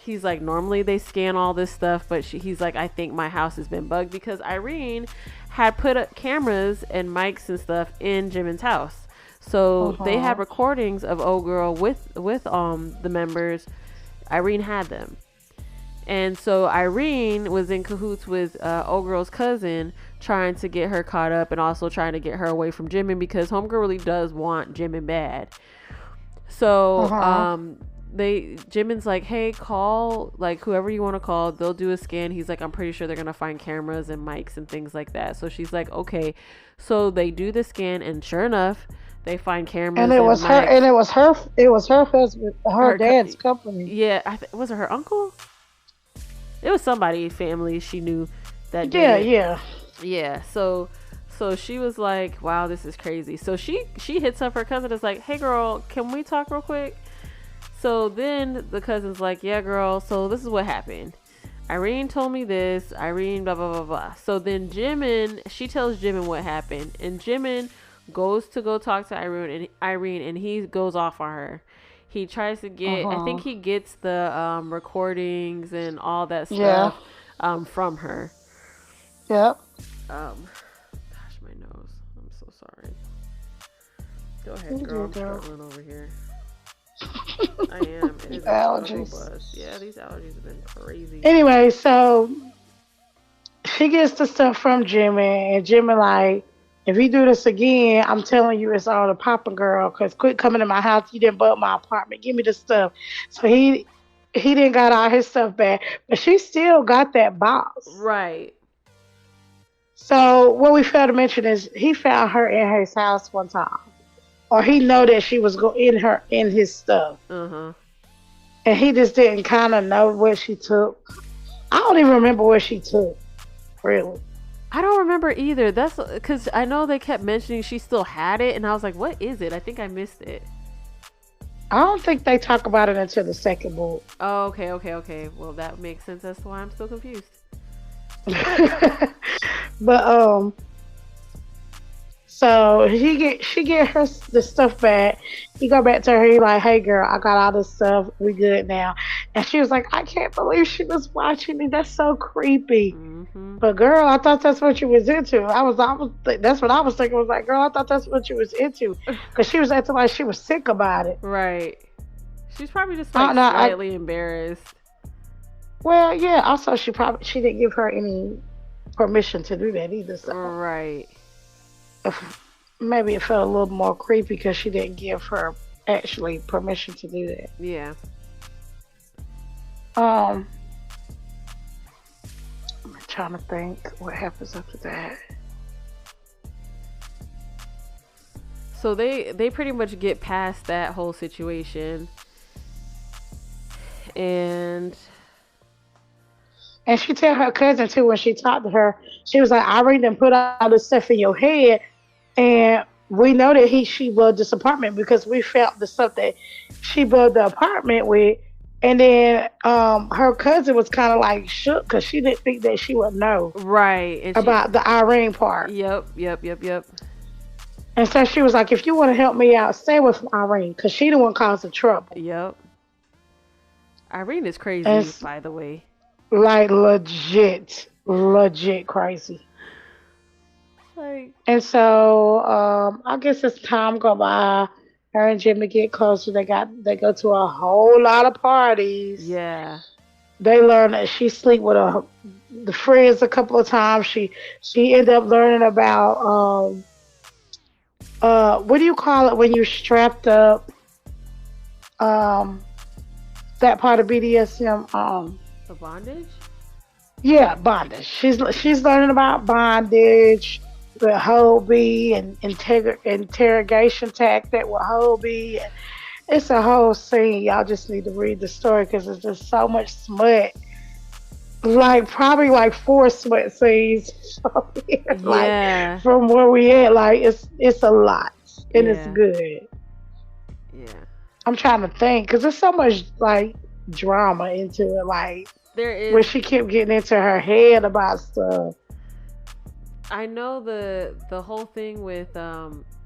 He's like, normally they scan all this stuff, but he's like, I think my house has been bugged because Irene had put up cameras and mics and stuff in Jimin's house. So they had recordings of old girl with the members. Irene had them. And so Irene was in cahoots with old girl's cousin, trying to get her caught up and also trying to get her away from Jimin, because homegirl really does want Jimin bad. So Jimin's like, hey, call like whoever you want to call, they'll do a scan. He's like, I'm pretty sure they're gonna find cameras and mics and things like that. So she's like, okay. So they do the scan, and sure enough, they find cameras. And it was her. And it was her husband, her dad's company. Yeah, was it her uncle? It was somebody family she knew that did it. Yeah. So she was like, wow, this is crazy. So she hits up her cousin. Is like, hey girl, can we talk real quick? So then the cousin's like, yeah girl, so this is what happened. Irene told me this. Irene blah blah blah blah. So then she tells Jimin what happened, and Jimin goes to go talk to Irene, and he goes off on her. He tries to get, I think he gets the recordings and all that stuff from her. Yep. Gosh, my nose. I'm so sorry. Go ahead, girl. I'm struggling over here. I am. It is allergies. Yeah, these allergies have been crazy. Anyway, so she gets the stuff from Jimin, and Jimin like, if you do this again, I'm telling you it's all the Papa girl, because quit coming to my house. You didn't bug my apartment. Give me the stuff. So he didn't got all his stuff back, but she still got that box. Right. So what we failed to mention is he found her in his house one time, or he know that she was in his stuff. And he just didn't kind of know what she took. I don't even remember what she took, really. I don't remember either. That's because I know they kept mentioning she still had it, and I was like, what is it? I think I missed it. I don't think they talk about it until the second book. Oh, okay. Well, that makes sense as to why I'm still confused. But so she get her the stuff back. He go back to her. He like, hey girl, I got all this stuff. We good now. And she was like, I can't believe she was watching me. That's so creepy. But girl, I thought that's what you was into. That's what I was thinking. I was like, girl, I thought that's what you was into, because she was acting like she was sick about it. Right. She's probably just like slightly embarrassed. Well, yeah. Also, she didn't give her any permission to do that either. So. Right. Maybe it felt a little more creepy because she didn't give her actually permission to do that. Yeah. I'm trying to think what happens after that. So they pretty much get past that whole situation, and she tell her cousin too, when she talked to her, she was like, I already done put all this stuff in your head, and we know that she built this apartment because we found the stuff that she built the apartment with. And then her cousin was kind of like shook because she didn't think that she would know right about the Irene part. Yep. And so she was like, if you want to help me out, stay with Irene, because she the one causing trouble. Yep. Irene is crazy, And by the way. like legit crazy. Like, And so I guess as time go by, her and Jimmy get closer. They go to a whole lot of parties. yeah. They learn that she sleep with the friends a couple of times. She ended up learning about what do you call it when you're strapped up? That part of BDSM. The bondage? Yeah, bondage. She's learning about bondage with Hobie and interrogation tactic with Hobie. And it's a whole scene. Y'all just need to read the story because it's just so much smut. Like probably like 4 smut scenes from here, Yeah. like from where we at. Like it's a lot and it's Yeah. good. Yeah. I'm trying to think because there's so much like drama into it. Like There is. where she kept getting into her head about stuff. I know the whole thing with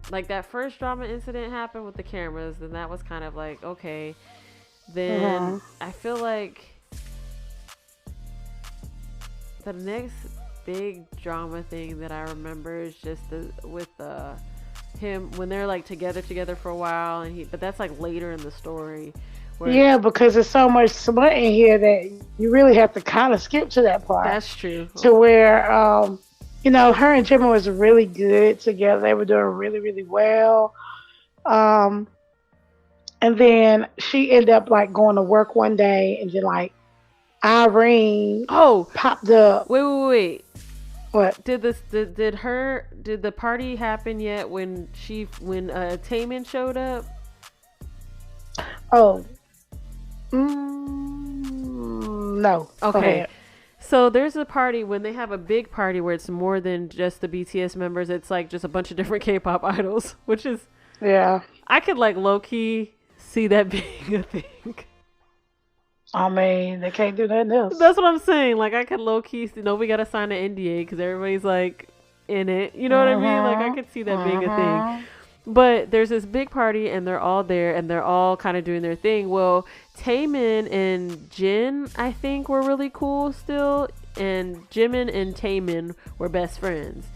like that first drama incident happened with the cameras, and that was kind of like okay. Then I feel like the next big drama thing that I remember is just with him when they're like together for a while, and but that's like later in the story. Yeah, because there's so much smut in here that you really have to kind of skip to that part. That's true. To where you know, her and Jimin was really good together. They were doing really, really well. And then she ended up like going to work one day, and then like Irene popped up. Wait. What? Did the party happen yet when Taemin showed up? Oh. No. Okay. So there's a party when they have a big party where it's more than just the BTS members. It's like just a bunch of different K-pop idols, which is I could like low key see that being a thing. I mean, they can't do nothing else. That's what I'm saying. Like I could low key see. We gotta sign an NDA because everybody's like in it. You know what I mean? Like I could see that being a thing. But there's this big party and they're all there and they're all kind of doing their thing. Well, Taemin and Jin, I think, were really cool still. And Jimin and Taemin were best friends.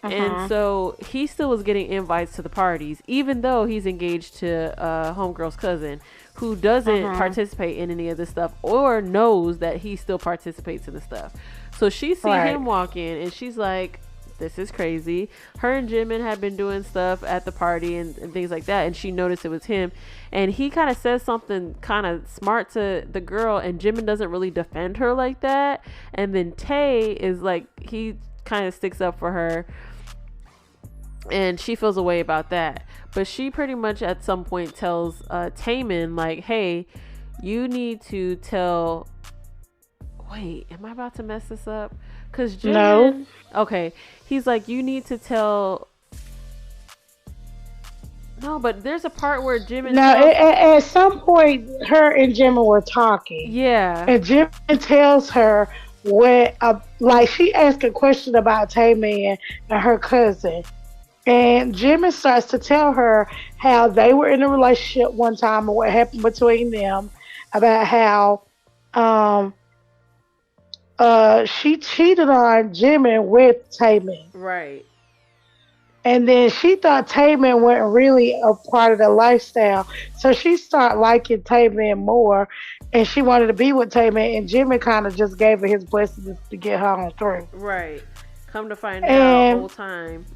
And so he still was getting invites to the parties, even though he's engaged to homegirl's cousin, who doesn't participate in any of this stuff or knows that he still participates in the stuff. So she sees him walk in and she's like, this is crazy. Her and Jimin had been doing stuff at the party and things like that, and she noticed it was him, and he kind of says something kind of smart to the girl, and Jimin doesn't really defend her like that, and then Tay is like, he kind of sticks up for her, and she feels a way about that, but she pretty much at some point tells Taemin like, hey, you need to tell, wait, am I about to mess this up? Because Jimin, No. Okay, he's like, you need to tell. No, but there's a part where Jimin. No, at some point, her and Jimin were talking. Yeah. And Jimin tells her what, like, she asked a question about Taemin and her cousin. And Jimin starts to tell her how they were in a relationship one time and what happened between them, about how she cheated on Jimin with Taemin. Right. And then she thought Taemin wasn't really a part of the lifestyle. So she started liking Taemin more. And she wanted to be with Taemin. And Jimin kind of just gave her his blessings to get her on through. Right. Come to find out the whole time.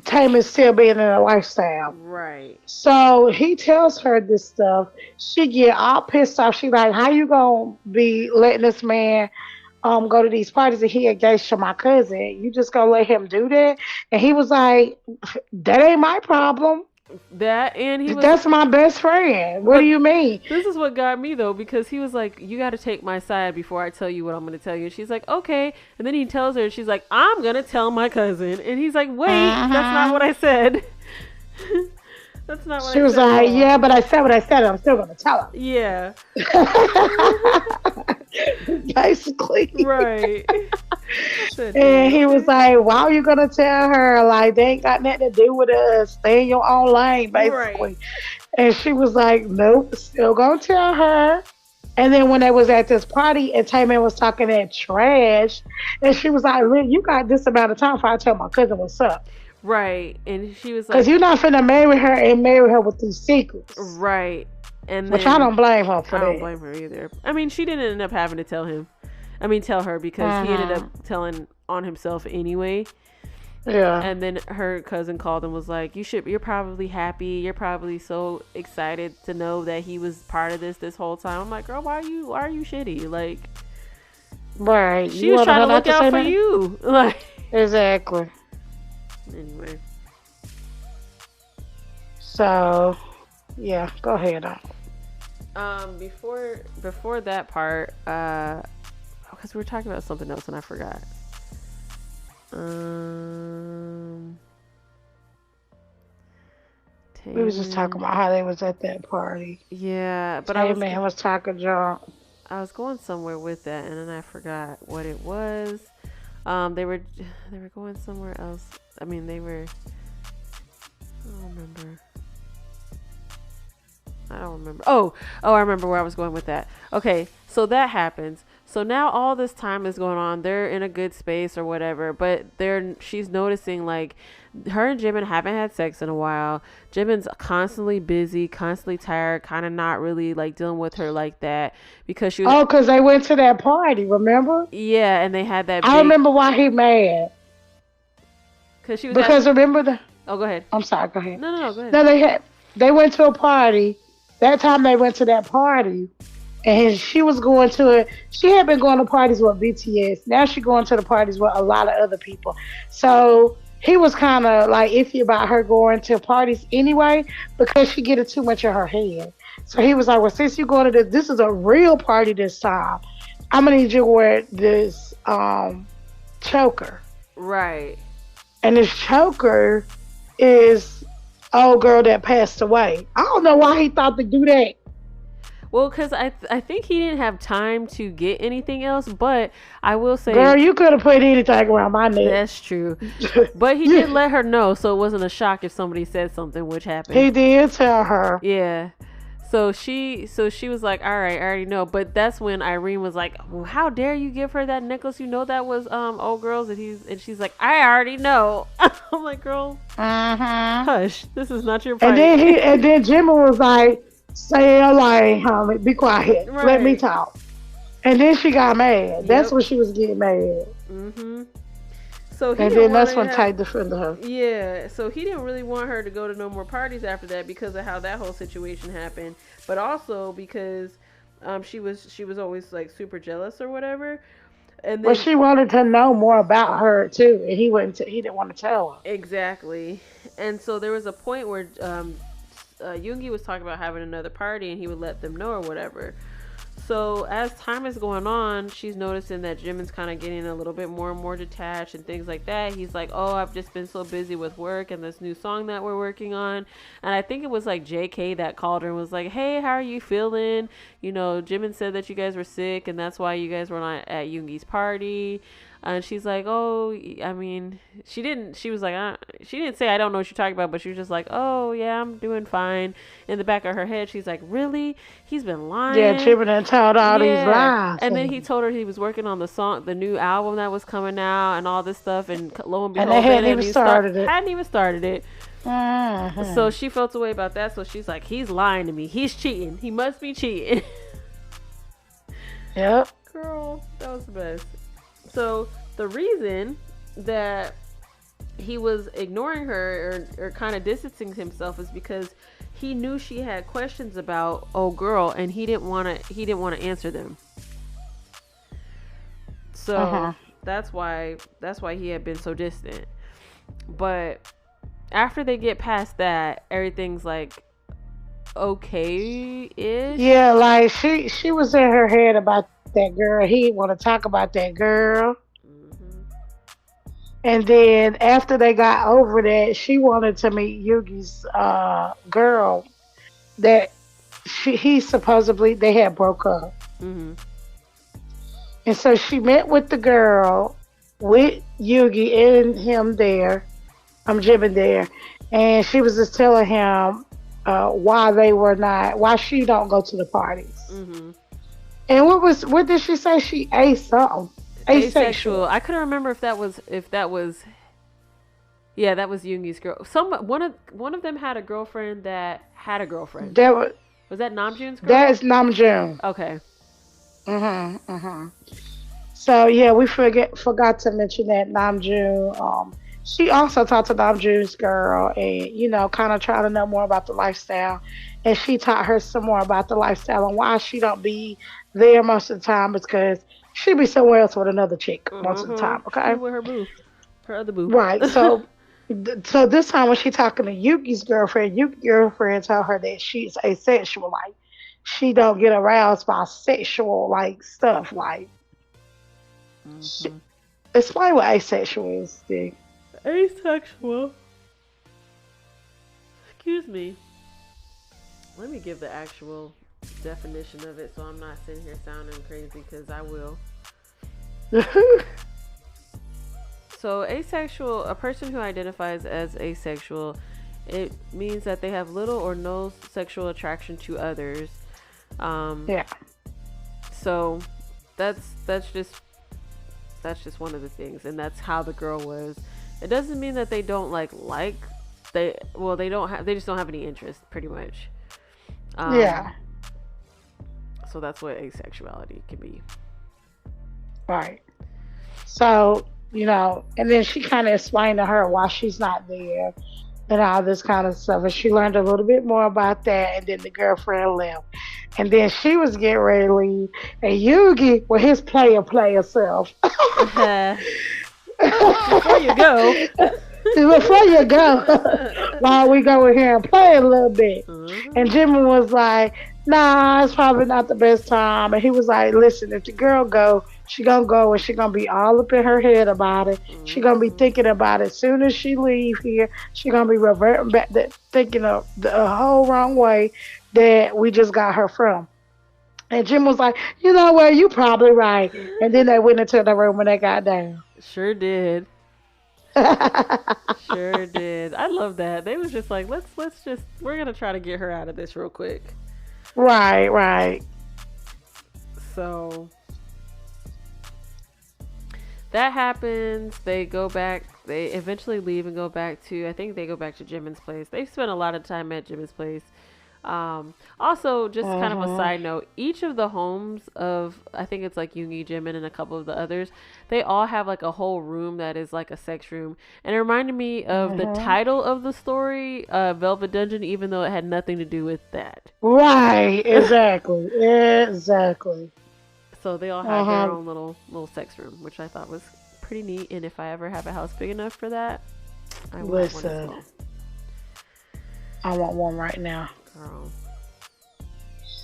Taemin's still being in a lifestyle. Right. So he tells her this stuff. She get all pissed off. She like, how you gonna be letting this man go to these parties and he engaged to my cousin? You just gonna let him do that? And he was like, that ain't my problem. That's my best friend. What do you mean? This is what got me though, because he was like, you got to take my side before I tell you what I'm going to tell you. And she's like, okay. And then he tells her, and she's like, I'm going to tell my cousin. And he's like, wait, that's not what I said. That's not what I said. She was like, yeah, but I said what I said. I'm still going to tell him. Yeah. Basically. Right. said, And "Damn, he was okay." like, why are you gonna tell her? Like, they ain't got nothing to do with us. Stay in your own lane, Right. basically. And she was like, nope, still gonna tell her. And then when they was at this party and Taman was talking that trash, and she was like, look, you got this amount of time before I tell my cousin what's up. Right. And she was Because like, you're not finna marry her and marry her with these secrets. right. And Which I then don't blame her for I don't that. blame her either. I mean, she didn't end up having to tell him. I mean, tell her because he ended up telling on himself anyway. Yeah. And then her cousin called and was like, you're probably happy. You're probably so excited to know that he was part of this whole time. I'm like, girl, why are you shitty? Like, Right. she was trying to look out for you. Like, exactly. Anyway. So, yeah, go ahead. Before that part, because we were talking about something else and I forgot. We was just talking about how they was at that party. Yeah, but man was talking junk. I was going somewhere with that, and then I forgot what it was. They were going somewhere else. I mean, they were. I don't remember. Oh, I remember where I was going with that. Okay, so that happens. So now all this time is going on. They're in a good space or whatever, but she's noticing like her and Jimin haven't had sex in a while. Jimin's constantly busy, constantly tired, kind of not really like dealing with her like that because she was. Oh, because they went to that party, remember? Yeah, and they had that. I remember why he mad. Because she was. Remember the. Oh, go ahead. I'm sorry. Go ahead. No, go ahead. No, they went to a party. That time they went to that party. And she was going to it. She had been going to parties with BTS. Now she's going to the parties with a lot of other people. So he was kind of like iffy about her going to parties anyway because she get it too much in her head. So he was like, well, since you're going to this is a real party this time. I'm going to need you to wear this choker. Right. And this choker is old girl that passed away. I don't know why he thought to do that. Well, because I think he didn't have time to get anything else, but I will say... Girl, you could have put anything around my neck. That's true. But he did let her know, so it wasn't a shock if somebody said something, which happened. He did tell her. Yeah. So she was like, all right, I already know. But that's when Irene was like, well, how dare you give her that necklace? You know that was old girl's. And she's like, I already know. I'm like, girl, hush. This is not your fight. And then Jimin was like, stay in lane, homie. Be quiet. Right. Let me talk. And then she got mad. That's when she was getting mad. Mm-hmm. So that's when Ty defended her. Yeah. So he didn't really want her to go to no more parties after that because of how that whole situation happened, but also because she was always like super jealous or whatever. And then, she wanted to know more about her too, and he didn't want to tell her. Exactly. And so there was a point where Yoongi was talking about having another party and he would let them know or whatever. So as time is going on, she's noticing that Jimin's kind of getting a little bit more and more detached and things like that. He's like, oh, I've just been so busy with work and this new song that we're working on. And I think it was like JK that called her and was like, hey, how are you feeling? You know, Jimin said that you guys were sick and that's why you guys were not at Yoongi's party. And she's like, oh, I mean, she didn't say, I don't know what you're talking about, but she was just like, oh, yeah, I'm doing fine. In the back of her head, she's like, really? He's been lying? Yeah, Jimin done told all these lies. And then he told her he was working on the new album that was coming out and all this stuff. And lo and behold, they hadn't even started it. Mm-hmm. So she felt a way about that. So she's like, he's lying to me. He's cheating. He must be cheating. Yep. Girl, that was the best. So the reason that he was ignoring her or kind of distancing himself is because he knew she had questions about old girl and he didn't want to answer them. So that's why he had been so distant. But after they get past that, everything's like okay-ish. Yeah, like she was in her head about that girl. He didn't want to talk about that girl. And then after they got over that, she wanted to meet Yugi's girl that he supposedly they had broke up. And so she met with the girl with Yugi and him there. I'm Jimin there, and she was just telling him why she don't go to the parties. Mm-hmm. And what did she say? She ate something. Asexual. I couldn't remember if that was yeah, that was Yoongi's girl. One of them had a girlfriend that had a girlfriend. Was that Namjoon's girl? That is Namjoon. Okay. So yeah, we forgot to mention that Namjoon. She also talked to Namjoon's girl, and kind of try to know more about the lifestyle. And she taught her some more about the lifestyle and why she don't be there most of the time, because she be somewhere else with another chick most of the time. Okay, with her other boo. Right. So, so this time when she talking to Yuki's girlfriend told her that she's asexual. Like, she don't get aroused by sexual stuff. Like, explain what asexual is, Dick. Asexual. Excuse me. Let me give the actual definition of it so I'm not sitting here sounding crazy, because I will. So asexual, a person who identifies as asexual, it means that they have little or no sexual attraction to others. Yeah. So that's just one of the things, and that's how the girl was. It doesn't mean that they don't they just don't have any interest, pretty much. Yeah. So that's what asexuality can be. Right. So, and then she kind of explained to her why she's not there and all this kind of stuff. And she learned a little bit more about that. And then the girlfriend left. And then she was getting ready to leave. And Yugi, with his player self. Before you go. While we go in here and play a little bit. And Jimmy was like, nah, it's probably not the best time. And he was like, listen, if the girl go, she gonna go and she gonna be all up in her head about it. She gonna be thinking about it. As soon as she leave here, she gonna be reverting back to thinking of the whole wrong way that we just got her from. And Jim was like, you know what, you probably right. And then they went into the room and they got down. Sure did. Sure did. I love that. They was just like, we're gonna try to get her out of this real quick. Right. So that happens. They go back. They eventually leave and go back to, I think they go back to Jimin's place. They spent a lot of time at Jimin's place. Also, just kind of a side note, each of the homes of, I think it's like Yoongi, Jimin, and a couple of the others, they all have like a whole room that is like a sex room. And it reminded me of the title of the story, Velvet Dungeon, even though it had nothing to do with that. Right, exactly. So they all have their own little sex room, which I thought was pretty neat. And if I ever have a house big enough for that, I want one as well. I want one right now. Girl.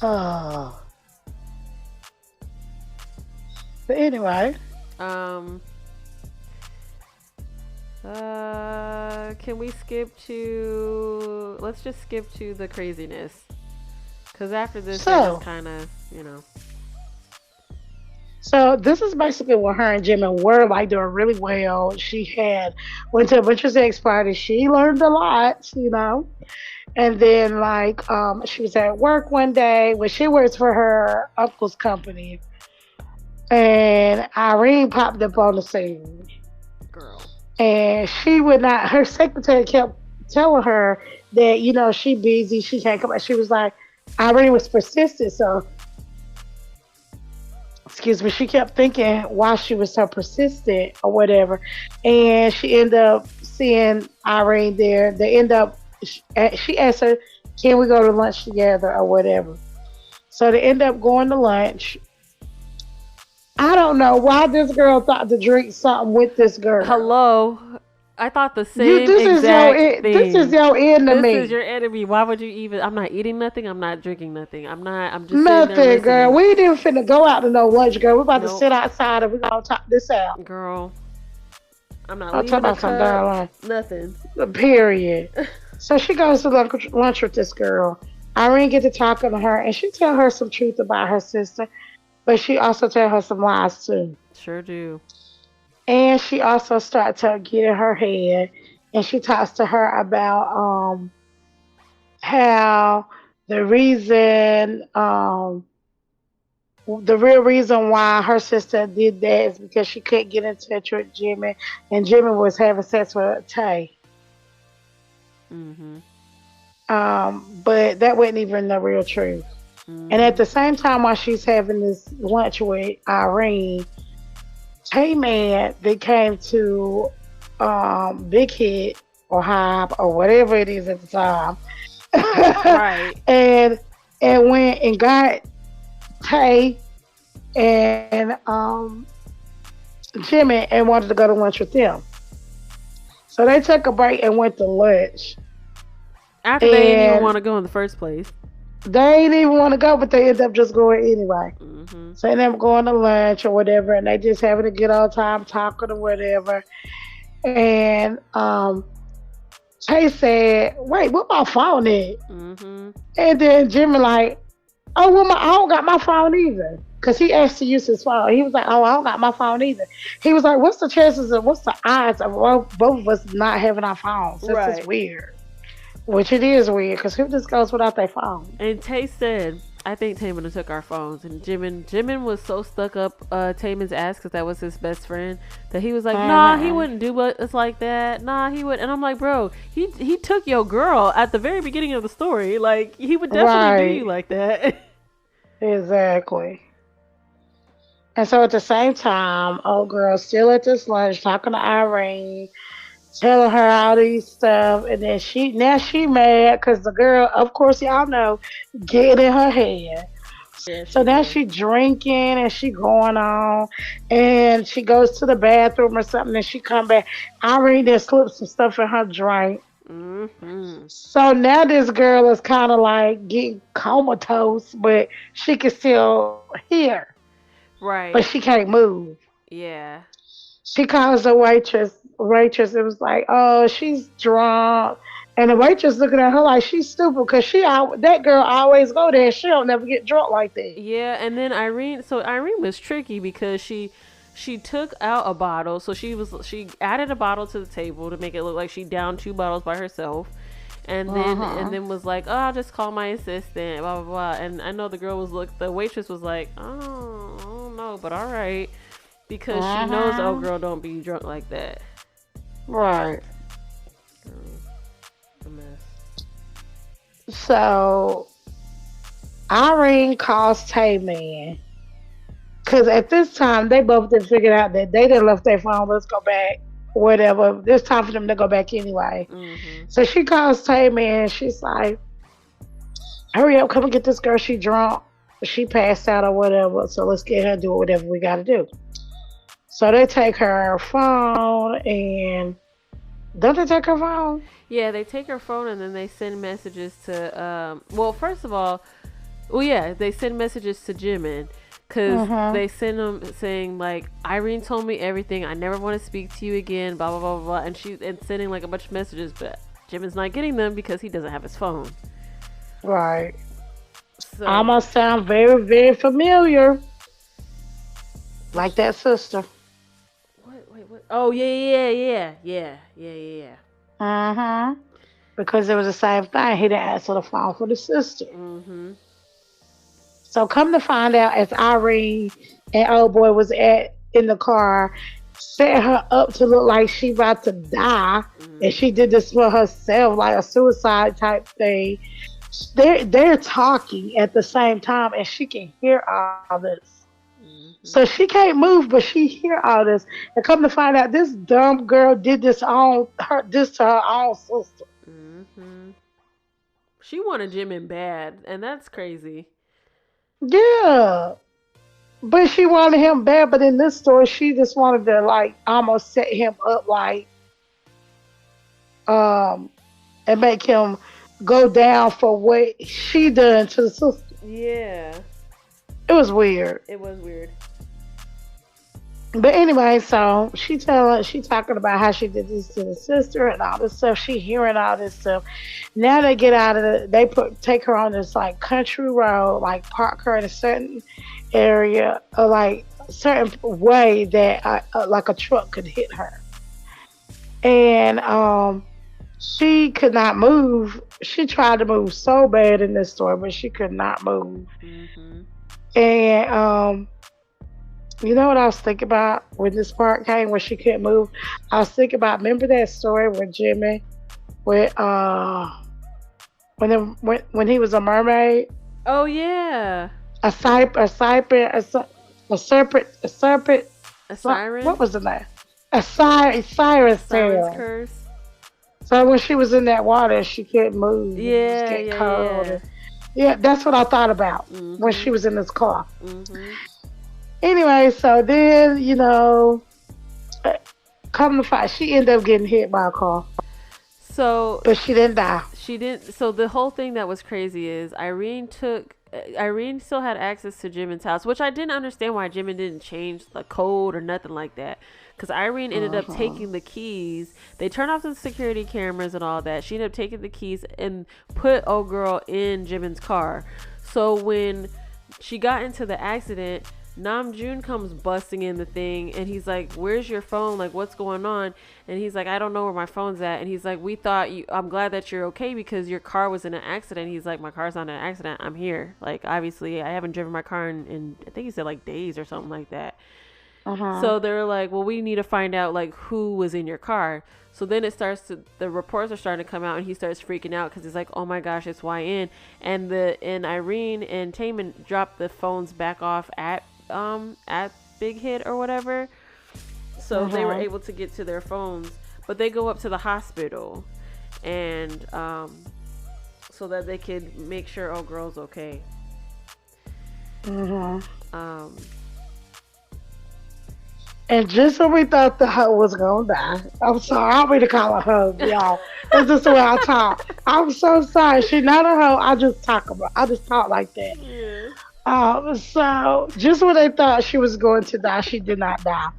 Oh. But anyway. Can we skip to... Let's just skip to the craziness. Because after this, it's just kind of, So this is basically what her and Jimin were like doing really well. She went to a bunch of sex parties. She learned a lot, And then she was at work one day when she works for her uncle's company. And Irene popped up on the scene. Girl. And she would not, her secretary kept telling her that, she busy, she can't come back. She was like, Irene was persistent, so excuse me, she kept thinking why she was so persistent or whatever. And she ended up seeing Irene there. She asked her, can we go to lunch together or whatever? So they end up going to lunch. I don't know why this girl thought to drink something with this girl. Hello. I thought the same exact thing. This is your enemy. This is your enemy. Why would you even... I'm not eating nothing. I'm not drinking nothing. I'm just nothing, girl. We ain't even finna go out to no lunch, girl. We're about to sit outside and we're going to talk this out. Girl. I'm not leaving the cup. Nothing. Period. So she goes to lunch with this girl. Irene get to talking to her, and she tell her some truth about her sister, but she also tell her some lies too. Sure do. And she also starts to get in her head, and she talks to her about how the reason the real reason why her sister did that is because she couldn't get in touch with Jimmy, and Jimmy was having sex with Tay. Mm-hmm. But that wasn't even the real truth. And at Mm-hmm. the same time, while she's having this lunch with Irene, Tay Man they came to Big Hit or Hype or whatever it is at the time, Right. and went and got Tay and Jimmy and wanted to go to lunch with them. So they took a break and went to lunch. After they didn't even want And to go in the first place. they didn't even want to go, but they ended up just going anyway. Mm-hmm. So they ended up going to lunch or whatever, and they just having a good old time talking or whatever. And Tay said, "Wait, what my phone at?" Mm-hmm. And then Jimmy like, "Oh, well, I don't got my phone either." Cause he asked to use his phone. He was like, "Oh, I don't got my phone either." He was like, "What's the chances of what's the odds of both of us not having our phones? This is Right. weird." Which it is weird, cause who just goes without their phone? And Tay said, I think Taman took our phones. And Jimin was so stuck up Taman's ass because that was his best friend that he was like, nah, he Mm-hmm. wouldn't do us like that. Nah, he would. And I'm like, bro, he took your girl at the very beginning of the story. Like, he would definitely do you Right. like that. Exactly. And so at the same time, old girl still at this lunch talking to Irene, telling her all these stuff, and then she mad because the girl, of course, y'all know, get in her head. Yeah, So she now did. she drinking and she going on, and she goes to the bathroom or something, and she come back. Irene then slipped some stuff in her drink. Mm-hmm. So now this girl is kind of like getting comatose, but she can still hear, but she Right. can't move. Yeah. She calls the waitress. Waitress, it was like, oh, she's drunk, and the waitress looking at her like she's stupid because that girl always go there. She don't never get drunk like that. Yeah, and then Irene was tricky because she took out a bottle, so she added a bottle to the table to make it look like she downed two bottles by herself, Uh-huh. and then was like, oh, I'll just call my assistant, blah blah blah. And I know the waitress was like, oh, I don't know, but all right, because she knows the old Uh-huh. girl don't be drunk like that. Right. A mess. So Irene calls Tay Man. Cause at this time they both did figured out that they didn't left their phone. Let's go back. Whatever. It's time for them to go back anyway. Mhm. So she calls Tay Man. She's like, hurry up, come and get this girl. She drunk. She passed out or whatever. So let's get her to do whatever we gotta do. So they take her phone and don't they take her phone? Yeah, they take her phone and then they send messages to well, first of all, well, yeah, they send messages to Jimin because Mm-hmm. they send them saying like Irene told me everything. I never want to speak to you again. Blah blah blah blah. And sending like a bunch of messages, but Jimin's not getting them because he doesn't have his phone. Right. So Almost sound very, very familiar. Like that sister. what? Oh yeah. Mm-hmm. Because it was the same thing. He didn't answer the phone for the sister. Mhm. So come to find out, as Irene and old boy was at in the car, set her up to look like she about to die, and Mhm. she did this for herself, like a suicide type thing. They're talking at the same time, and she can hear all this. So Mhm. she can't move, but she hear all this. And come to find out, this dumb girl did this to her own sister. Mhm. She wanted Jimin bad, and that's crazy. Yeah. But she wanted him bad, but in this story, she just wanted to like almost set him up, like um, and make him go down for what she done to the sister. Yeah, It was weird. it was weird. But anyway, so she talking about how she did this to the sister and all this stuff. She hearing all this stuff. Now they get out of they take her on this like country road, like park her in a certain area, or like certain way that like a truck could hit her, and she could not move. She tried to move so bad in this story, but she could not move. Mm-hmm. And you know what I was thinking about when this part came when she couldn't move? I was thinking about, remember that story with Jimmy, with when he was a mermaid, Oh yeah. a serpent, a serpent. A siren? What was the name? A siren's Siren's tail. curse. So when she was in that water, she couldn't move. Yeah, Get yeah, cold. yeah. Yeah, that's what I thought about Mm-hmm. when she was in this car. Mm-hmm. Anyway, so then, come to find, she ended up getting hit by a car, So but she didn't die. she didn't. So the whole thing that was crazy is Irene still had access to Jimin's house, which I didn't understand why Jimin didn't change the code or nothing like that. Because Irene ended up taking the keys. They turned off the security cameras and all that. She ended up taking the keys and put old girl in Jimin's car. So when she got into the accident, Namjoon comes busting in the thing, and he's like, "Where's your phone? Like, what's going on?" And he's like, "I don't know where my phone's at." And he's like, "We thought you. I'm glad that you're okay because your car was in an accident." He's like, "My car's not in an accident. I'm here. Like, obviously, I haven't driven my car in I think he said like days or something like that." So they were like, "Well, we need to find out like who was in your car." So then the reports are starting to come out, and he starts freaking out because he's like, "Oh my gosh, it's YN." And Irene and Taemin dropped the phones back off at Big Hit or whatever. So they were able to get to their phones, but they go up to the hospital and so that they could make sure old girl's okay. And just when we thought the hoe was gonna die, I'm sorry, I don't mean to call her hoe, y'all. That's just the way I talk. I'm so sorry. She's not a hoe. I just talk like that. Yeah. So just when they thought she was going to die, she did not die.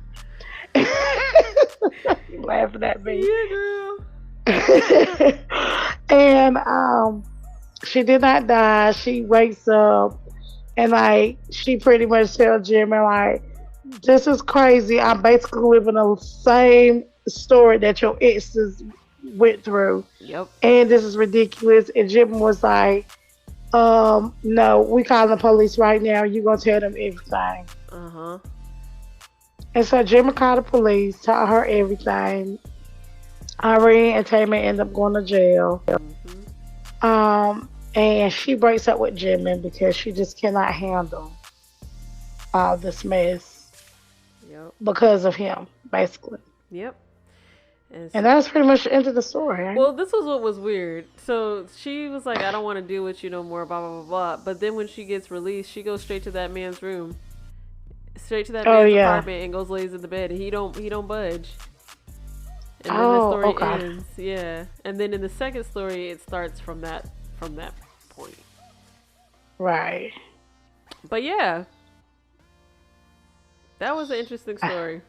You laughing at me? Yeah, girl. And she did not die. She wakes up and like she pretty much tells Jimmy like, "This is crazy. I'm basically living the same story that your exes went through. Yep. And this is ridiculous." And Jim was like, "No, we calling the police right now. You gonna tell them everything." And so Jimmy called the police, told her everything. Irene and Taemin end up going to jail. And she breaks up with Jimin because she just cannot handle all this mess. Yep. Because of him, basically. Yep. And that's pretty much the end of the story. Right? Well, this was what was weird. So she was like, "I don't want to deal with you no more, blah, blah, blah, blah." But then when she gets released, she goes straight to that man's room. Straight to that man's apartment and goes lays in the bed. And he don't budge. And then the story ends. Yeah. And then in the second story, it starts from that point. Right. But yeah. That was an interesting story.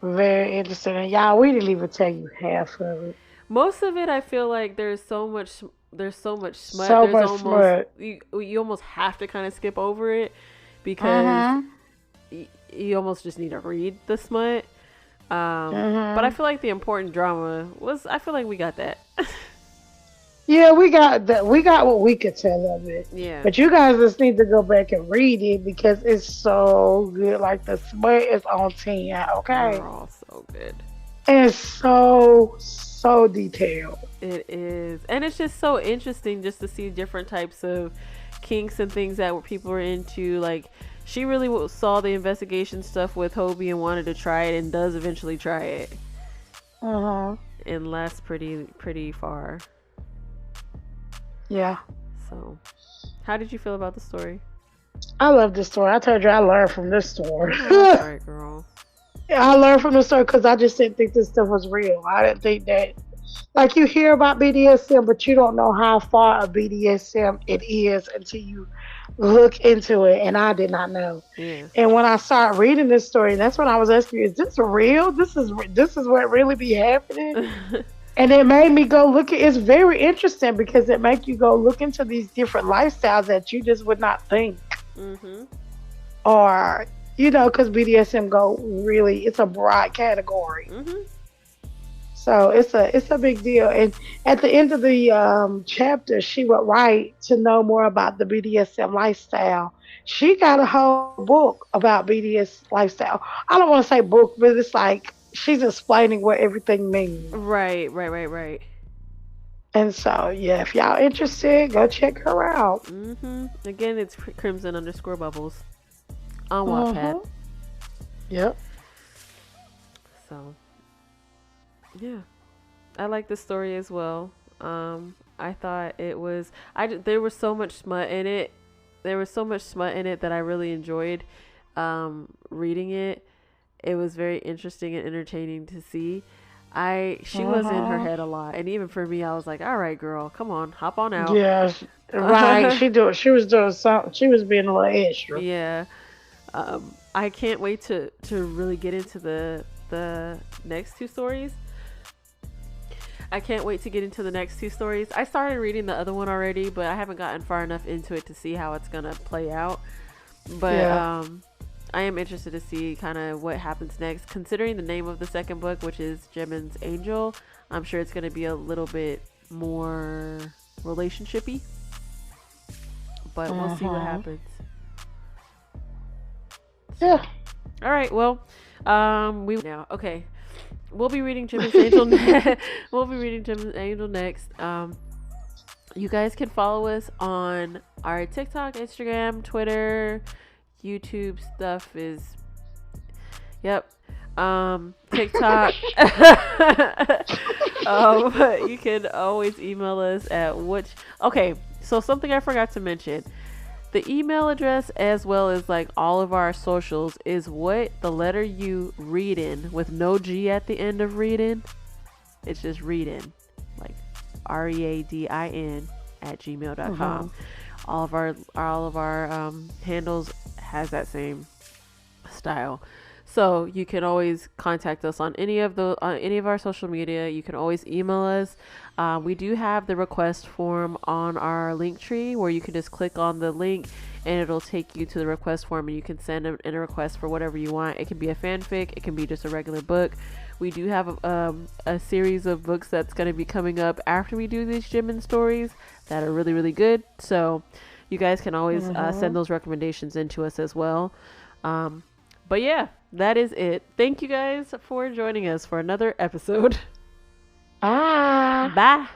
Very interesting. And y'all, we didn't even tell you half of it. Most of it, I feel like there's so much smut. So much smut. You almost have to kind of skip over it because you almost just need to read the smut. But I feel like the important drama I feel like we got that. Yeah, we got that. We got what we could tell of it. Yeah. But you guys just need to go back and read it because it's so good. Like the smut is on 10. Okay. They're all so good. It's so detailed. It is, and it's just so interesting just to see different types of kinks and things that people are into. Like she really saw the investigation stuff with Hobie and wanted to try it, and does eventually try it. And lasts pretty far. Yeah. So, how did you feel about the story? I love this story. I told you I learned from this story. Oh, sorry, girl. I learned from the story because I just didn't think this stuff was real. I didn't think that, like, you hear about BDSM, but you don't know how far of BDSM it is until you look into it. And I did not know. Yeah. And when I started reading this story, that's when I was asking, is this real? This is what really be happening? And it made me go look at. It's very interesting because it make you go look into these different lifestyles that you just would not think, or because BDSM it's a broad category. Mhm. So it's a big deal. And at the end of the chapter, she would write to know more about the BDSM lifestyle. She got a whole book about BDS lifestyle. I don't want to say book, but it's like she's explaining what everything means. Right, right, right, right. And so, yeah, if y'all interested, go check her out. Again, it's Crimson underscore Bubbles on Wattpad. Mhm. Yep. So, yeah, I like the story as well. I thought it was. There was so much smut in it. There was so much smut in it that I really enjoyed reading it. It was very interesting and entertaining to see. She was in her Mhm. head a lot, and even for me, I was like, "All right, girl, come on, hop on out." Yeah. Right. She was doing something. She was being a little extra. Yeah. I can't wait to really get into the next two stories. I can't wait to get into the next two stories. I started reading the other one already, but I haven't gotten far enough into it to see how it's gonna play out. But Yeah. I am interested to see kind of what happens next. Considering the name of the second book, which is Jimin's Angel, I'm sure it's gonna be a little bit more relationshipy. But we'll see what Mhm. happens. Yeah. All right. Well, we now okay. We'll be reading Jimin's Angel. We'll be reading Jimin's Angel next. You guys can follow us on our TikTok, Instagram, Twitter, YouTube stuff is. Yep. TikTok. You can always email us at which. Okay. So something I forgot to mention. The email address, as well as like all of our socials, is what the letter U reading with no G at the end of reading. It's just reading, like READIN at gmail.com. All of our handles has that same style. So you can always contact us on any of our social media. You can always email us. We do have the request form on our link tree where you can just click on the link and it'll take you to the request form and you can send in a request for whatever you want. It can be a fanfic. It can be just a regular book. We do have a series of books that's going to be coming up after we do these Jimin stories that are really, really good. So you guys can always send those recommendations in to us as well. But yeah, that is it. Thank you guys for joining us for another episode. Ah. Bye.